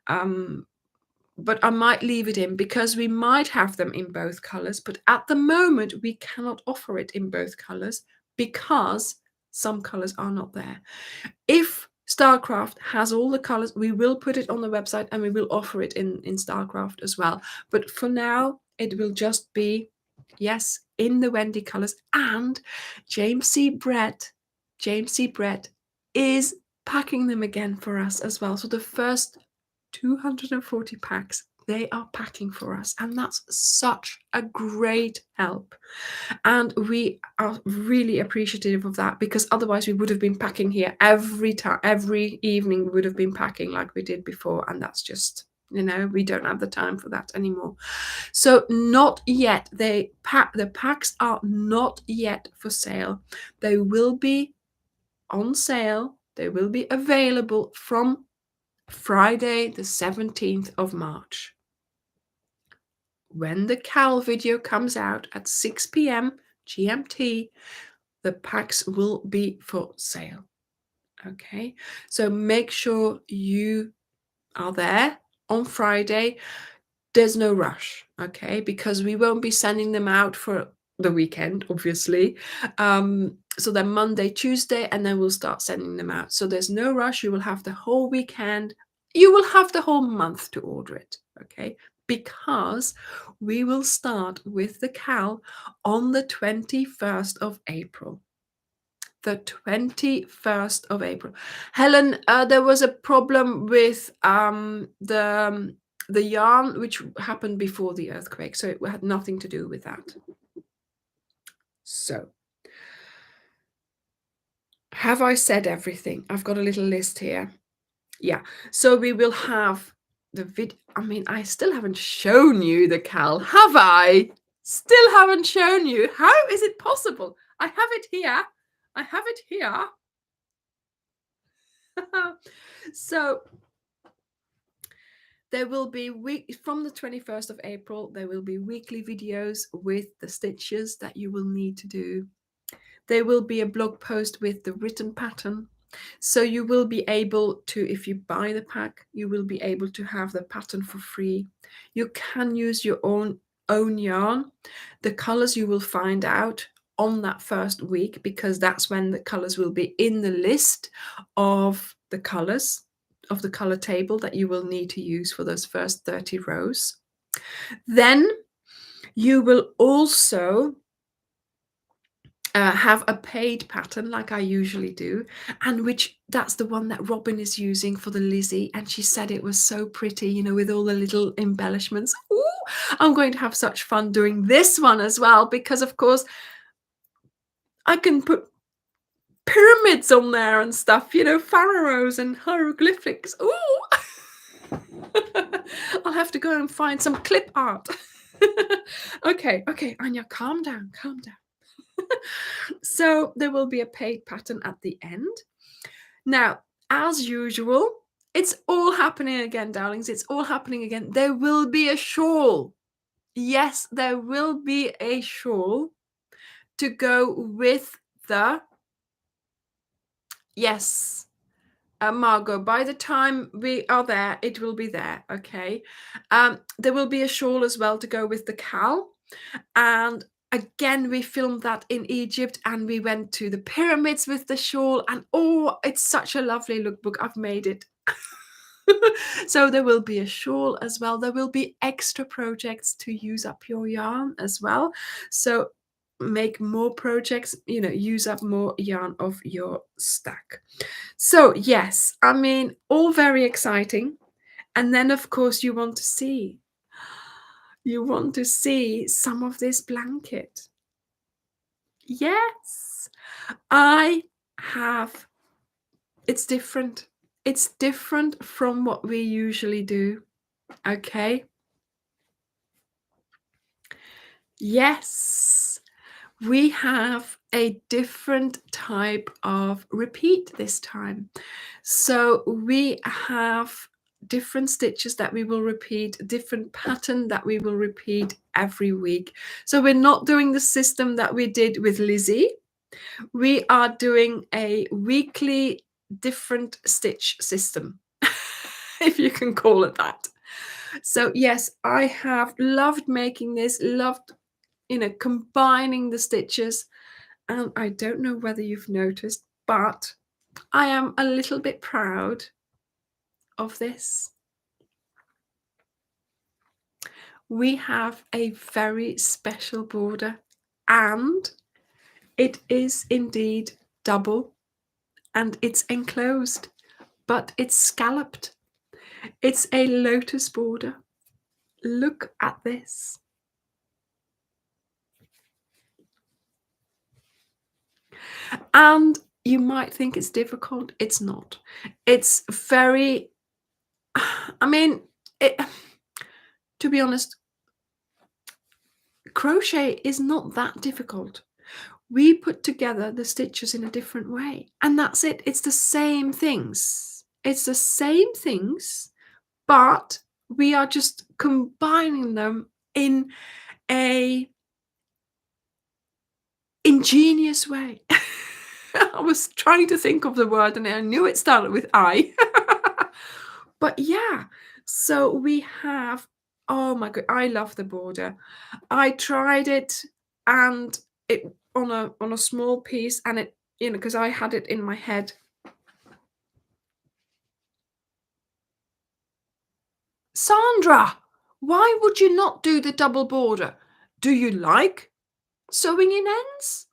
But I might leave it in because we might have them in both colors. But at the moment, we cannot offer it in both colors because some colors are not there. If StarCraft has all the colors, we will put it on the website and we will offer it in StarCraft as well. But for now, it will just be, yes, in the Wendy colors. And James C. Brett is packing them again for us as well. So the first 240 packs, they are packing for us. And that's such a great help. And we are really appreciative of that, because otherwise we would have been packing here every time, every evening we would have been packing like we did before. And that's just, we don't have the time for that anymore. So not yet. The packs are not yet for sale. They will be on sale. They will be available from Friday, the 17th of March. When the Cal video comes out at 6 p.m. GMT, the packs will be for sale. Okay, so make sure you are there on Friday. There's no rush, okay, because we won't be sending them out for the weekend, obviously. So then Monday, Tuesday, and then we'll start sending them out. So there's no rush. You will have the whole weekend. You will have the whole month to order it, okay? Because we will start with the Cal on the 21st of April. The 21st of April. Helen, there was a problem with the yarn, which happened before the earthquake, so it had nothing to do with that. So, have I said everything? I've got a little list here. Yeah, so we will have the video. I mean, I still haven't shown you the Cal, have I? Still haven't shown you. How is it possible? I have it here. I have it here. So there will be from the 21st of April, there will be weekly videos with the stitches that you will need to do. There will be a blog post with the written pattern. So you will be able to, if you buy the pack, you will be able to have the pattern for free. You can use your own yarn. The colors you will find out on that first week, because that's when the colors will be in the list of the colors of the color table that you will need to use for those first 30 rows. Then you will also have a paid pattern like I usually do, and that's the one that Robin is using for the Lizzie, and she said it was so pretty, with all the little embellishments. Ooh, I'm going to have such fun doing this one as well, because of course I can put pyramids on there and stuff, pharaohs and hieroglyphics. Ooh. I'll have to go and find some clip art. Okay, Anya, calm down. So there will be a paid pattern at the end. Now, as usual, it's all happening again, darlings. It's all happening again. There will be a shawl. Yes, there will be a shawl to go with the... Yes, Margot, by the time we are there, it will be there, okay? There will be a shawl as well to go with the Cal. And again, we filmed that in Egypt, and we went to the pyramids with the shawl, and it's such a lovely lookbook. I've made it. So there will be a shawl as well. There will be extra projects to use up your yarn as well. So make more projects, use up more yarn of your stack. So yes, I mean, all very exciting. And then of course you want to see You want to see some of this blanket? Yes, I have. It's different. It's different from what we usually do. Okay. Yes, we have a different type of repeat this time. So we have different stitches that we will repeat, different pattern that we will repeat every week. So we're not doing the system that we did with Lizzie. We are doing a weekly different stitch system, if you can call it that. So yes, I have loved making this, loved, combining the stitches. And I don't know whether you've noticed, but I am a little bit proud of this. We have a very special border, and it is indeed double, and it's enclosed, but it's scalloped. It's a lotus border. Look at this. And you might think it's difficult. It's not. It's very, I mean, to be honest, crochet is not that difficult. We put together the stitches in a different way, and that's it. It's the same things. It's the same things, but we are just combining them in a ingenious way. I was trying to think of the word and I knew it started with I. But yeah, so we have, oh my god, I love the border. I tried it, and it on a small piece, and it, because I had it in my head. Sandra, why would you not do the double border? Do you like sewing in ends?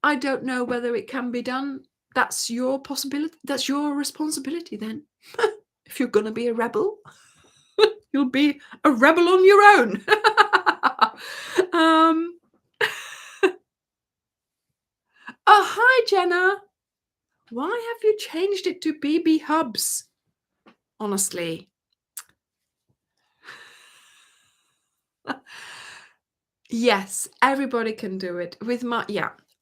I don't know whether it can be done. That's your possibility. That's your responsibility then. If you're gonna be a rebel, you'll be a rebel on your own. um, oh, hi, Jenna. Why have you changed it to BB Hubs? Honestly. Yes, everybody can do it.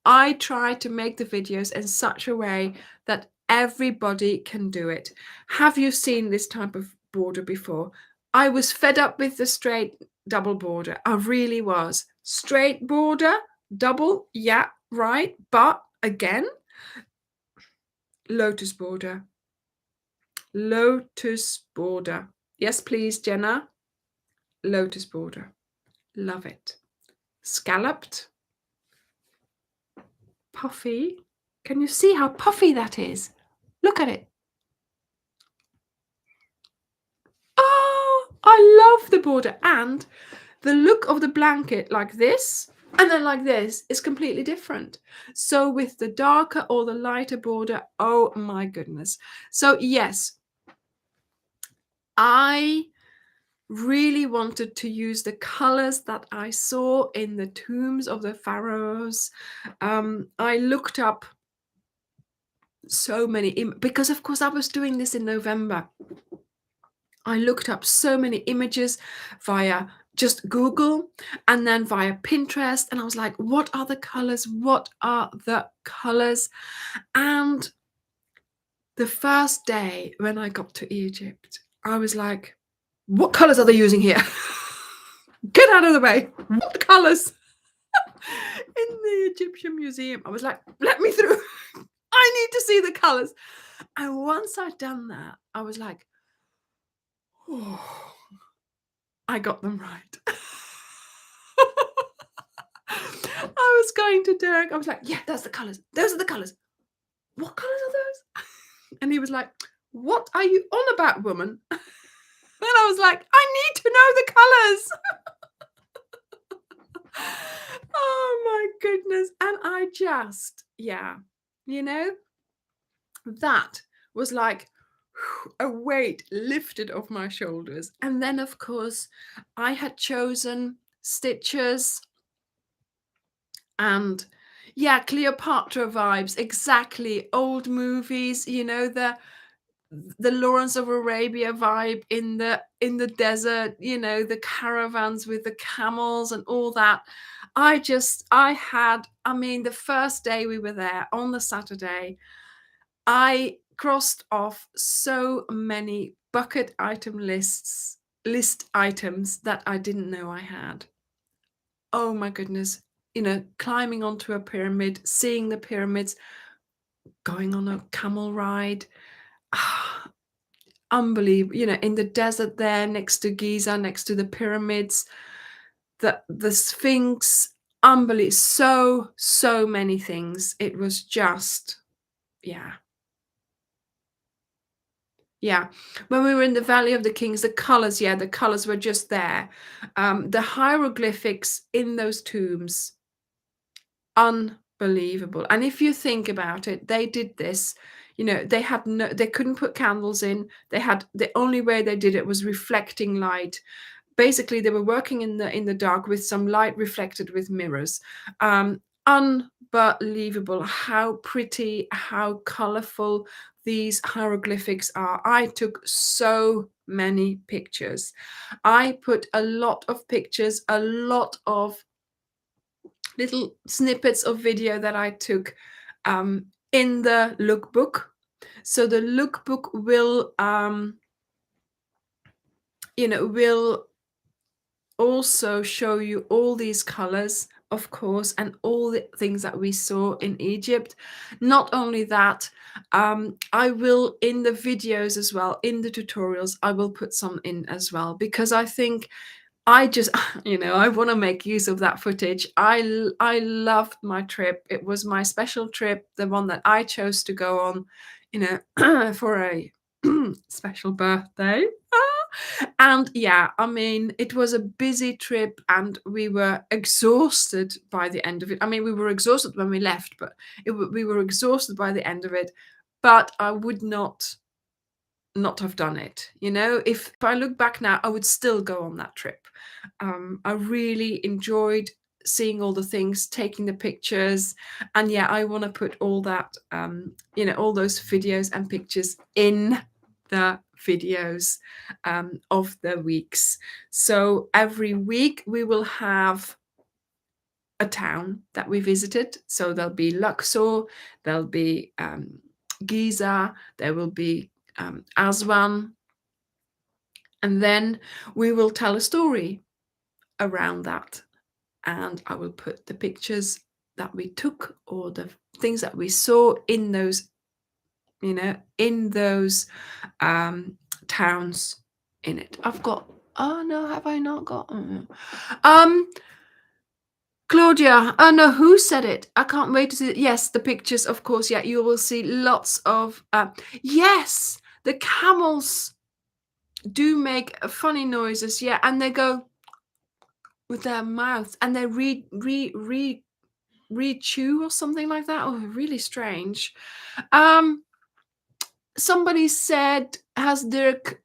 I try to make the videos in such a way that everybody can do it. Have you seen this type of border before? I was fed up with the straight double border. I really was. Straight border, double, yeah, right. But again, lotus border. Lotus border. Yes, please, Jenna. Lotus border. Love it. Scalloped. Puffy. Can you see how puffy that is? Look at it. Oh, I love the border, and the look of the blanket like this and then like this is completely different. So with the darker or the lighter border, oh my goodness. So yes, I really wanted to use the colors that I saw in the tombs of the pharaohs. I looked up so many because of course I was doing this in November. I looked up so many images via just Google and then via Pinterest, and I was like, what are the colors? What are the colors? And the first day when I got to Egypt, I was like, what colors are they using here? Get out of the way. What colors? In the Egyptian museum, I was like, let me through. I need to see the colors. And once I'd done that, I was like, oh, I got them right. I was going to Derek. I was like, yeah, that's the colors. Those are the colors. What colors are those? And he was like, what are you on about, woman? And I was like, I need to know the colors. Oh my goodness. And I just, yeah, that was like, a weight lifted off my shoulders. And then, of course, I had chosen stitches and yeah, Cleopatra vibes, exactly. Old movies, you know, the Lawrence of Arabia vibe in the desert, you know, the caravans with the camels and all that. I had, I mean, the first day we were there on the Saturday, I crossed off so many bucket item list items that I didn't know I had. Oh my goodness. You know, climbing onto a pyramid, seeing the pyramids, going on a camel ride. Ah, unbelievable. You know, in the desert there next to Giza, next to the pyramids, the Sphinx, unbelievable. So many things. It was just, yeah. Yeah. When we were in the Valley of the Kings, the colors, yeah, the colors were just there. The hieroglyphics in those tombs, unbelievable. And if you think about it, they did this, you know, they couldn't put candles in. They had the only way they did it was reflecting light. Basically, they were working in the dark with some light reflected with mirrors. Unbelievable how pretty, how colorful these hieroglyphics are. I took so many pictures. I put a lot of pictures, a lot of little snippets of video that I took in the lookbook. So the lookbook will, you know, will also show you all these colors, of course, and all the things that we saw in Egypt. Not only that, I will in the videos as well, in the tutorials, I will put some in as well because I think I just, you know, I want to make use of that footage. I loved my trip. It was my special trip, the one that I chose to go on, you know, for a special birthday. And yeah, I mean, it was a busy trip and we were exhausted by the end of it. I mean, we were exhausted when we left, but we were exhausted by the end of it. But I would not have done it. You know, if I look back now, I would still go on that trip. I really enjoyed seeing all the things, taking the pictures, and yeah, I want to put all that, you know, all those videos and pictures in the videos of the weeks. So every week we will have a town that we visited. So there'll be Luxor, there'll be Giza, there will be Aswan, and then we will tell a story around that. And I will put the pictures that we took or the things that we saw in those, you know, in those towns in it. I've got, oh no, have I not got? Um, Claudia, oh no, who said it? I can't wait to see it. Yes, the pictures, of course. Yeah, you will see lots of, yes, the camels do make funny noises. Yeah, and they go with their mouths and they re-chew or something like that. Oh, really strange. Um, somebody said, has Dirk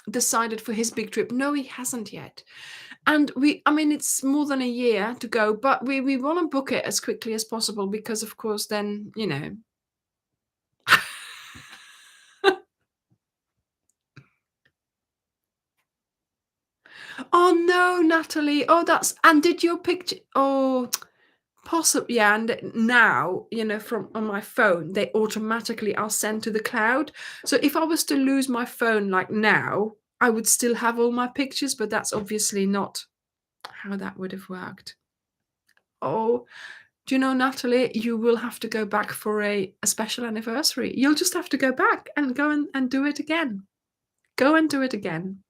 decided for his big trip? No, he hasn't yet. And I mean, it's more than a year to go, but we want to book it as quickly as possible because, of course, then, you know. Oh no, Natalie. Oh, and did your picture? Oh, possibly, yeah. And now, you know, from on my phone, they automatically are sent to the cloud. So if I was to lose my phone like now, I would still have all my pictures, but that's obviously not how that would have worked. Oh, do you know, Natalie, you will have to go back for a special anniversary. You'll just have to go back and go and do it again. Go and do it again.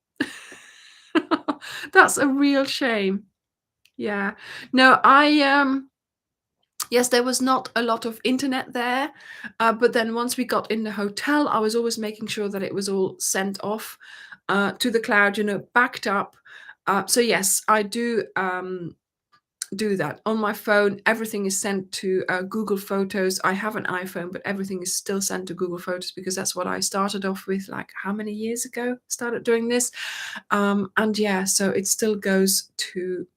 That's a real shame. Yeah. No, yes, there was not a lot of internet there, but then once we got in the hotel, I was always making sure that it was all sent off to the cloud, you know, backed up. So yes, I do do that. On my phone, everything is sent to Google Photos. I have an iPhone, but everything is still sent to Google Photos because that's what I started off with, like how many years ago started doing this. And yeah, so it still goes to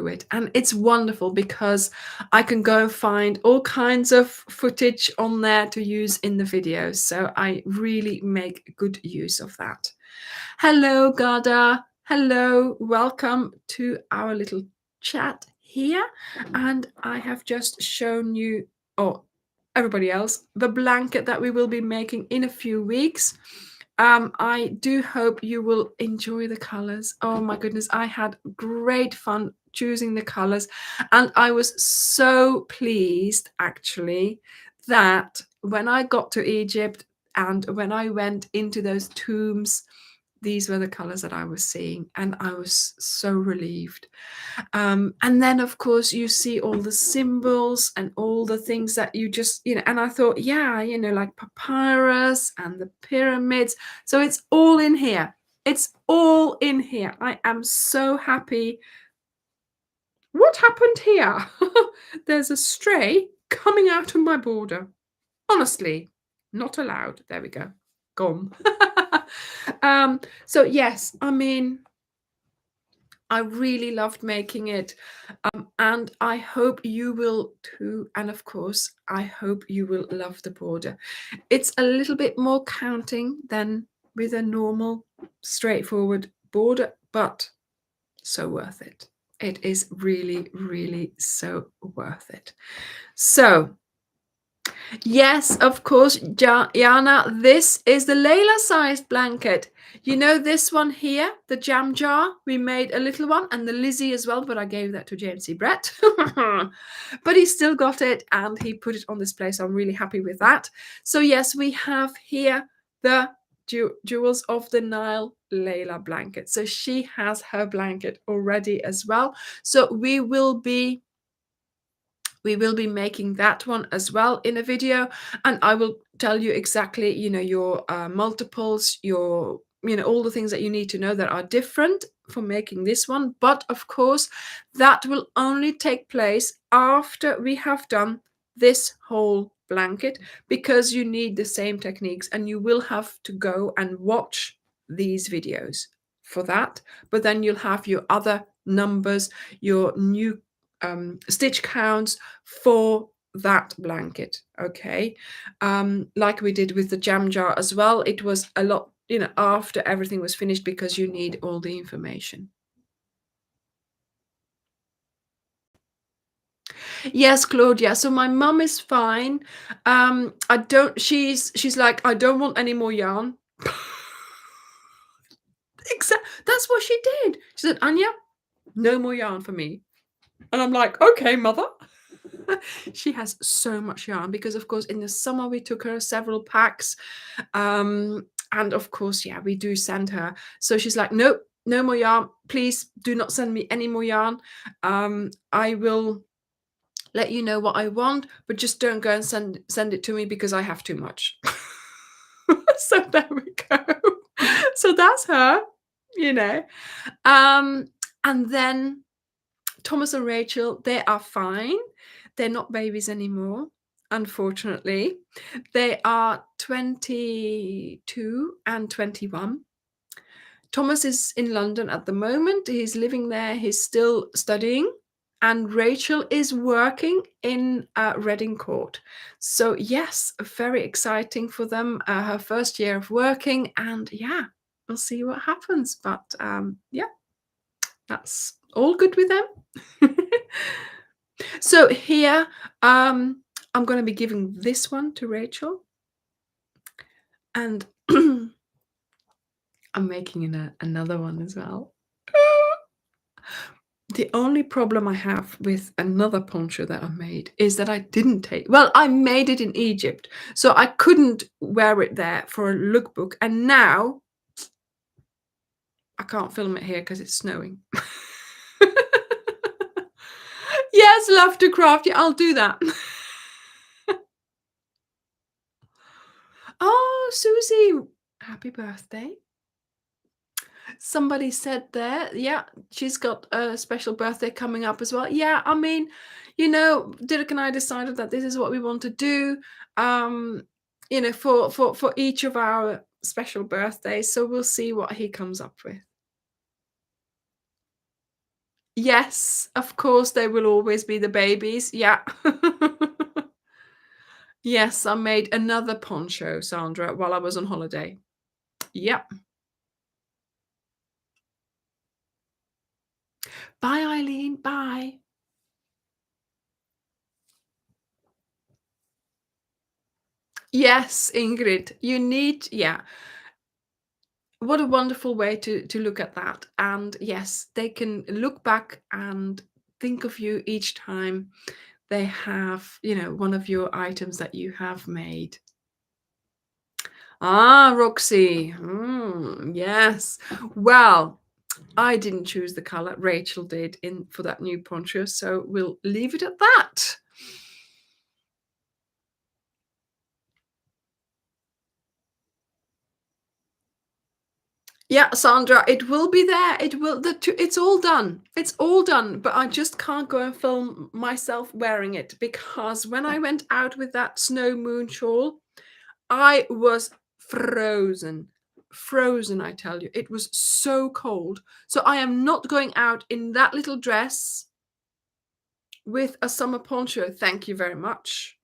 it, and it's wonderful because I can go and find all kinds of footage on there to use in the videos, so I really make good use of that. Hello, Gada. Hello, welcome to our little chat here. And I have just shown you, or everybody else, the blanket that we will be making in a few weeks. I do hope you will enjoy the colors. Oh my goodness, I had great fun choosing the colors, and I was so pleased actually that when I got to Egypt and when I went into those tombs, these were the colors that I was seeing, and I was so relieved. And then, of course, you see all the symbols and all the things that you just, and I thought, yeah, like papyrus and the pyramids. So it's all in here. It's all in here. I am so happy. What happened here? There's a stray coming out of my border. Honestly, not allowed. There we go. Gone. So yes, I mean, I really loved making it, and I hope you will too. And of course, I hope you will love the border. It's a little bit more counting than with a normal, straightforward border, but so worth it. It is really, really so worth it. So yes, of course, Jana, this is the Layla sized blanket. You know this one here, the jam jar? We made a little one, and the Lizzie as well, but I gave that to James C. Brett. But he still got it, and he put it on display, so I'm really happy with that. So yes, we have here the Jewels of the Nile Layla blanket. So she has her blanket already as well. So we will be making that one as well in a video, and I will tell you exactly, your multiples, your, all the things that you need to know that are different for making this one. But of course, that will only take place after we have done this whole blanket, because you need the same techniques, and you will have to go and watch these videos for that. But then you'll have your other numbers, your new stitch counts for that blanket. Okay, like we did with the jam jar as well. It was a lot, after everything was finished, because you need all the information. Yes, Claudia. So my mum is fine. She's like, I don't want any more yarn. That's what she did. She said, Anya, no more yarn for me. And I'm like, okay, mother. She has so much yarn because, of course, in the summer we took her several packs. And of course, yeah, we do send her. So she's like, nope, no more yarn. Please do not send me any more yarn. I will let you know what I want, but just don't go and send it to me because I have too much. So there we go. So that's her, and then Thomas and Rachel, they are fine. They're not babies anymore, unfortunately. They are 22 and 21. Thomas is in London at the moment. He's living there. He's still studying. And Rachel is working in Reading Court. So yes, very exciting for them. Her first year of working. And yeah, we'll see what happens. But yeah, that's all good with them. So here, I'm going to be giving this one to Rachel. And I'm making another one as well. The only problem I have with another poncho that I made is that I didn't I made it in Egypt, so I couldn't wear it there for a lookbook. And now I can't film it here because it's snowing. Yes, love to craft. Yeah, I'll do that. Oh, Susie, happy birthday. Somebody said there, yeah, she's got a special birthday coming up as well. Yeah, I mean, Dirk and I decided that this is what we want to do, um, for each of our special birthdays. So we'll see what he comes up with. Yes, of course, they will always be the babies. Yeah. Yes, I made another poncho, Sandra, while I was on holiday. Yep. Bye, Eileen. Bye. Yes, Ingrid, you need, yeah. What a wonderful way to look at that. And yes, they can look back and think of you each time they have, one of your items that you have made. Ah, Roxy. Yes. Well, I didn't choose the color. Rachel did in for that new poncho, so we'll leave it at that. Yeah, Sandra, it will be there. It's all done. It's all done, but I just can't go and film myself wearing it because when I went out with that snow moon shawl, I was frozen. Frozen, I tell you. It was so cold. So I am not going out in that little dress with a summer poncho. Thank you very much.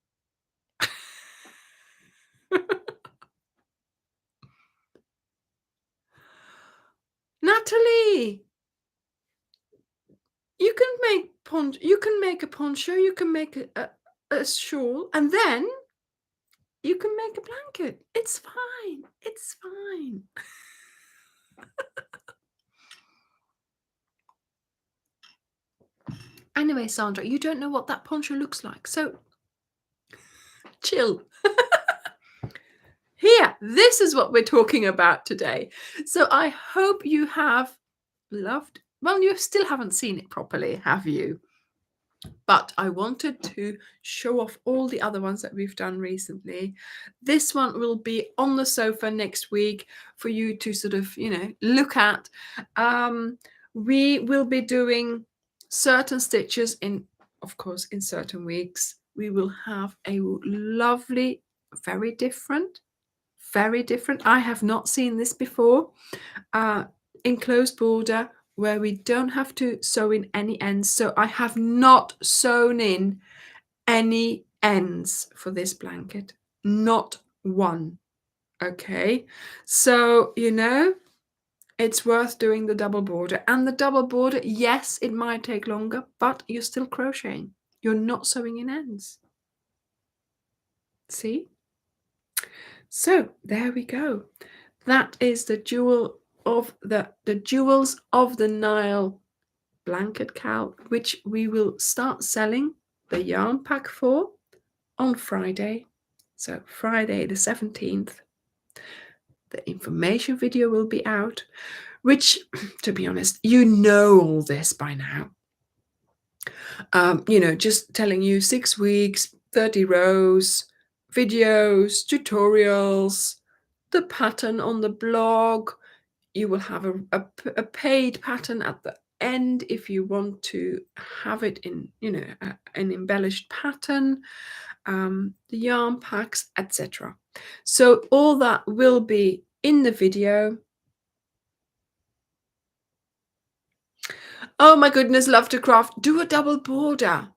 Natalie, you can make a poncho, you can make a shawl, and then you can make a blanket. It's fine. It's fine. Anyway, Sandra, you don't know what that poncho looks like, so chill. Here, this is what we're talking about today. So I hope you have loved. Well, you still haven't seen it properly, have you? But I wanted to show off all the other ones that we've done recently. This one will be on the sofa next week for you to sort of, look at. We will be doing certain stitches of course, in certain weeks. We will have a lovely, very different, very different. I have not seen this before. Enclosed border where we don't have to sew in any ends. So I have not sewn in any ends for this blanket. Not one. Okay. So, it's worth doing the double border. And the double border, yes, it might take longer, but you're still crocheting. You're not sewing in ends. See? So there we go. That is the jewels of the Nile blanket cowl, which we will start selling the yarn pack for on Friday. So Friday the 17th. The information video will be out, which, to be honest, you know all this by now. Just telling you 6 weeks, 30 rows, videos, tutorials, the pattern on the blog. You will have a paid pattern at the end if you want to have it in, an embellished pattern, the yarn packs, etc. So all that will be in the video. Oh my goodness, love to craft. Do a double border.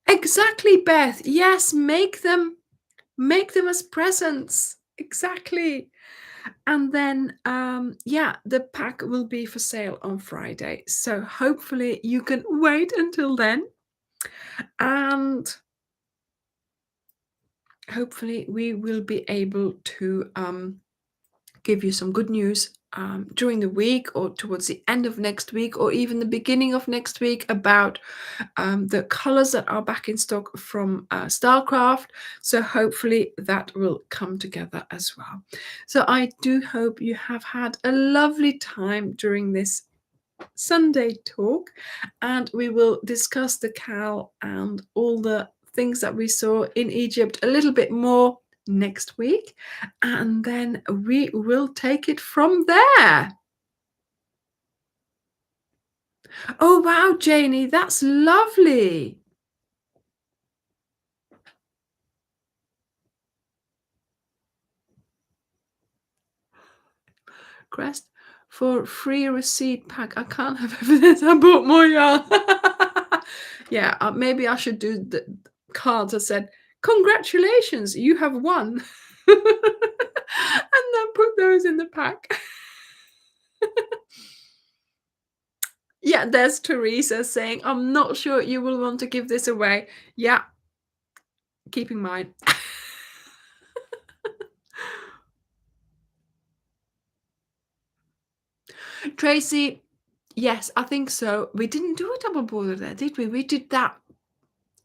Exactly, Beth. Yes, make them as presents. Exactly. And then the pack will be for sale on Friday. So hopefully you can wait until then. And hopefully we will be able to give you some good news during the week or towards the end of next week or even the beginning of next week about the colors that are back in stock from Starcraft. So hopefully that will come together as well. So I do hope you have had a lovely time during this Sunday talk, and we will discuss the cowl and all the things that we saw in Egypt a little bit more next week, and then we will take it from there. Oh, wow, Janie, that's lovely. Crest for free receipt pack. I can't have evidence I bought more yarn. Yeah, maybe I should do the cards that said, "Congratulations, you have won," and then put those in the pack. Yeah, there's Teresa saying, "I'm not sure you will want to give this away." Yeah, keep in mind. Tracy, yes, I think so. We didn't do a double border there, did we? We did that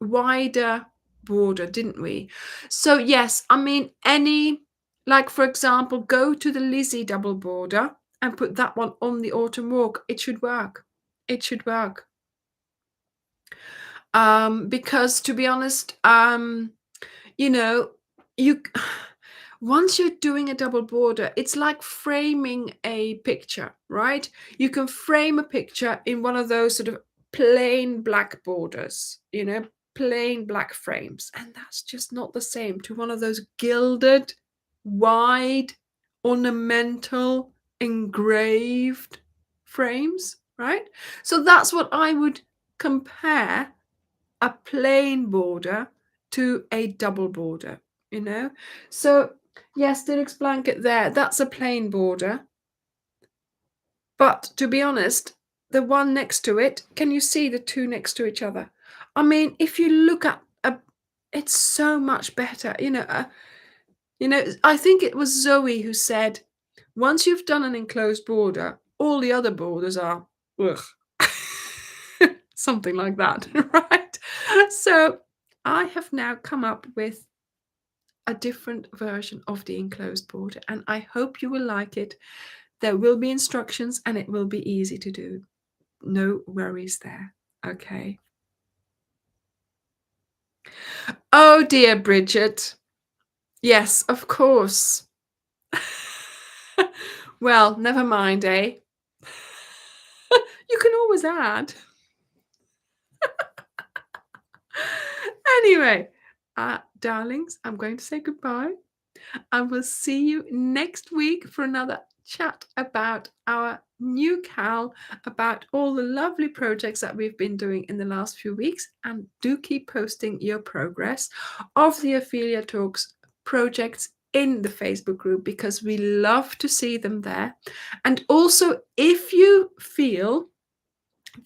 wider border, didn't we? So yes, I mean any, like for example, go to the Lizzie double border and put that one on the autumn walk. It should work. It should work. Because to be honest, you know, you once you're doing a double border, it's like framing a picture, right? You can frame a picture in one of those sort of plain black borders, plain black frames, and that's just not the same to one of those gilded, wide, ornamental, engraved frames, right? So that's what I would compare a plain border to a double border, you know? So, yes, the next blanket there, that's a plain border. But to be honest, the one next to it, can you see the two next to each other? I mean, if you look at it's so much better, I think it was Zoe who said, once you've done an enclosed border, all the other borders are, ugh. Something like that, right? So I have now come up with a different version of the enclosed border, and I hope you will like it. There will be instructions and it will be easy to do. No worries there. Okay. Oh dear, Bridget. Yes, of course. Well, never mind, eh? You can always add. Anyway, darlings, I'm going to say goodbye. I will see you next week for another chat about our new cowl, about all the lovely projects that we've been doing in the last few weeks. And do keep posting your progress of the Ophelia Talks projects in the Facebook group, because we love to see them there. And also, if you feel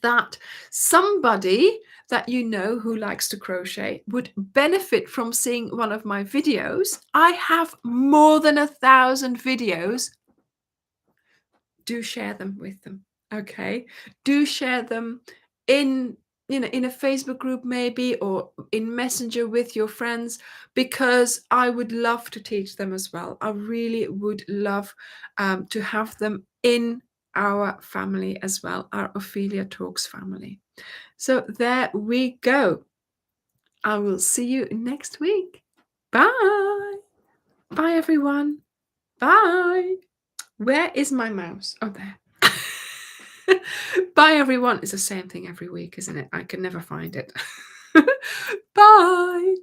that somebody that you know who likes to crochet would benefit from seeing one of my videos, I have more than 1,000 videos. Do share them with them. Okay, do share them in in a Facebook group maybe, or in Messenger with your friends, because I would love to teach them as well. I really would love to have them in our family as well, our Ophelia Talks family. So there we go. I will see you next week. Bye. Bye, everyone. Bye. Where is my mouse? Oh, there. Bye, everyone. It's the same thing every week, isn't it? I can never find it. Bye.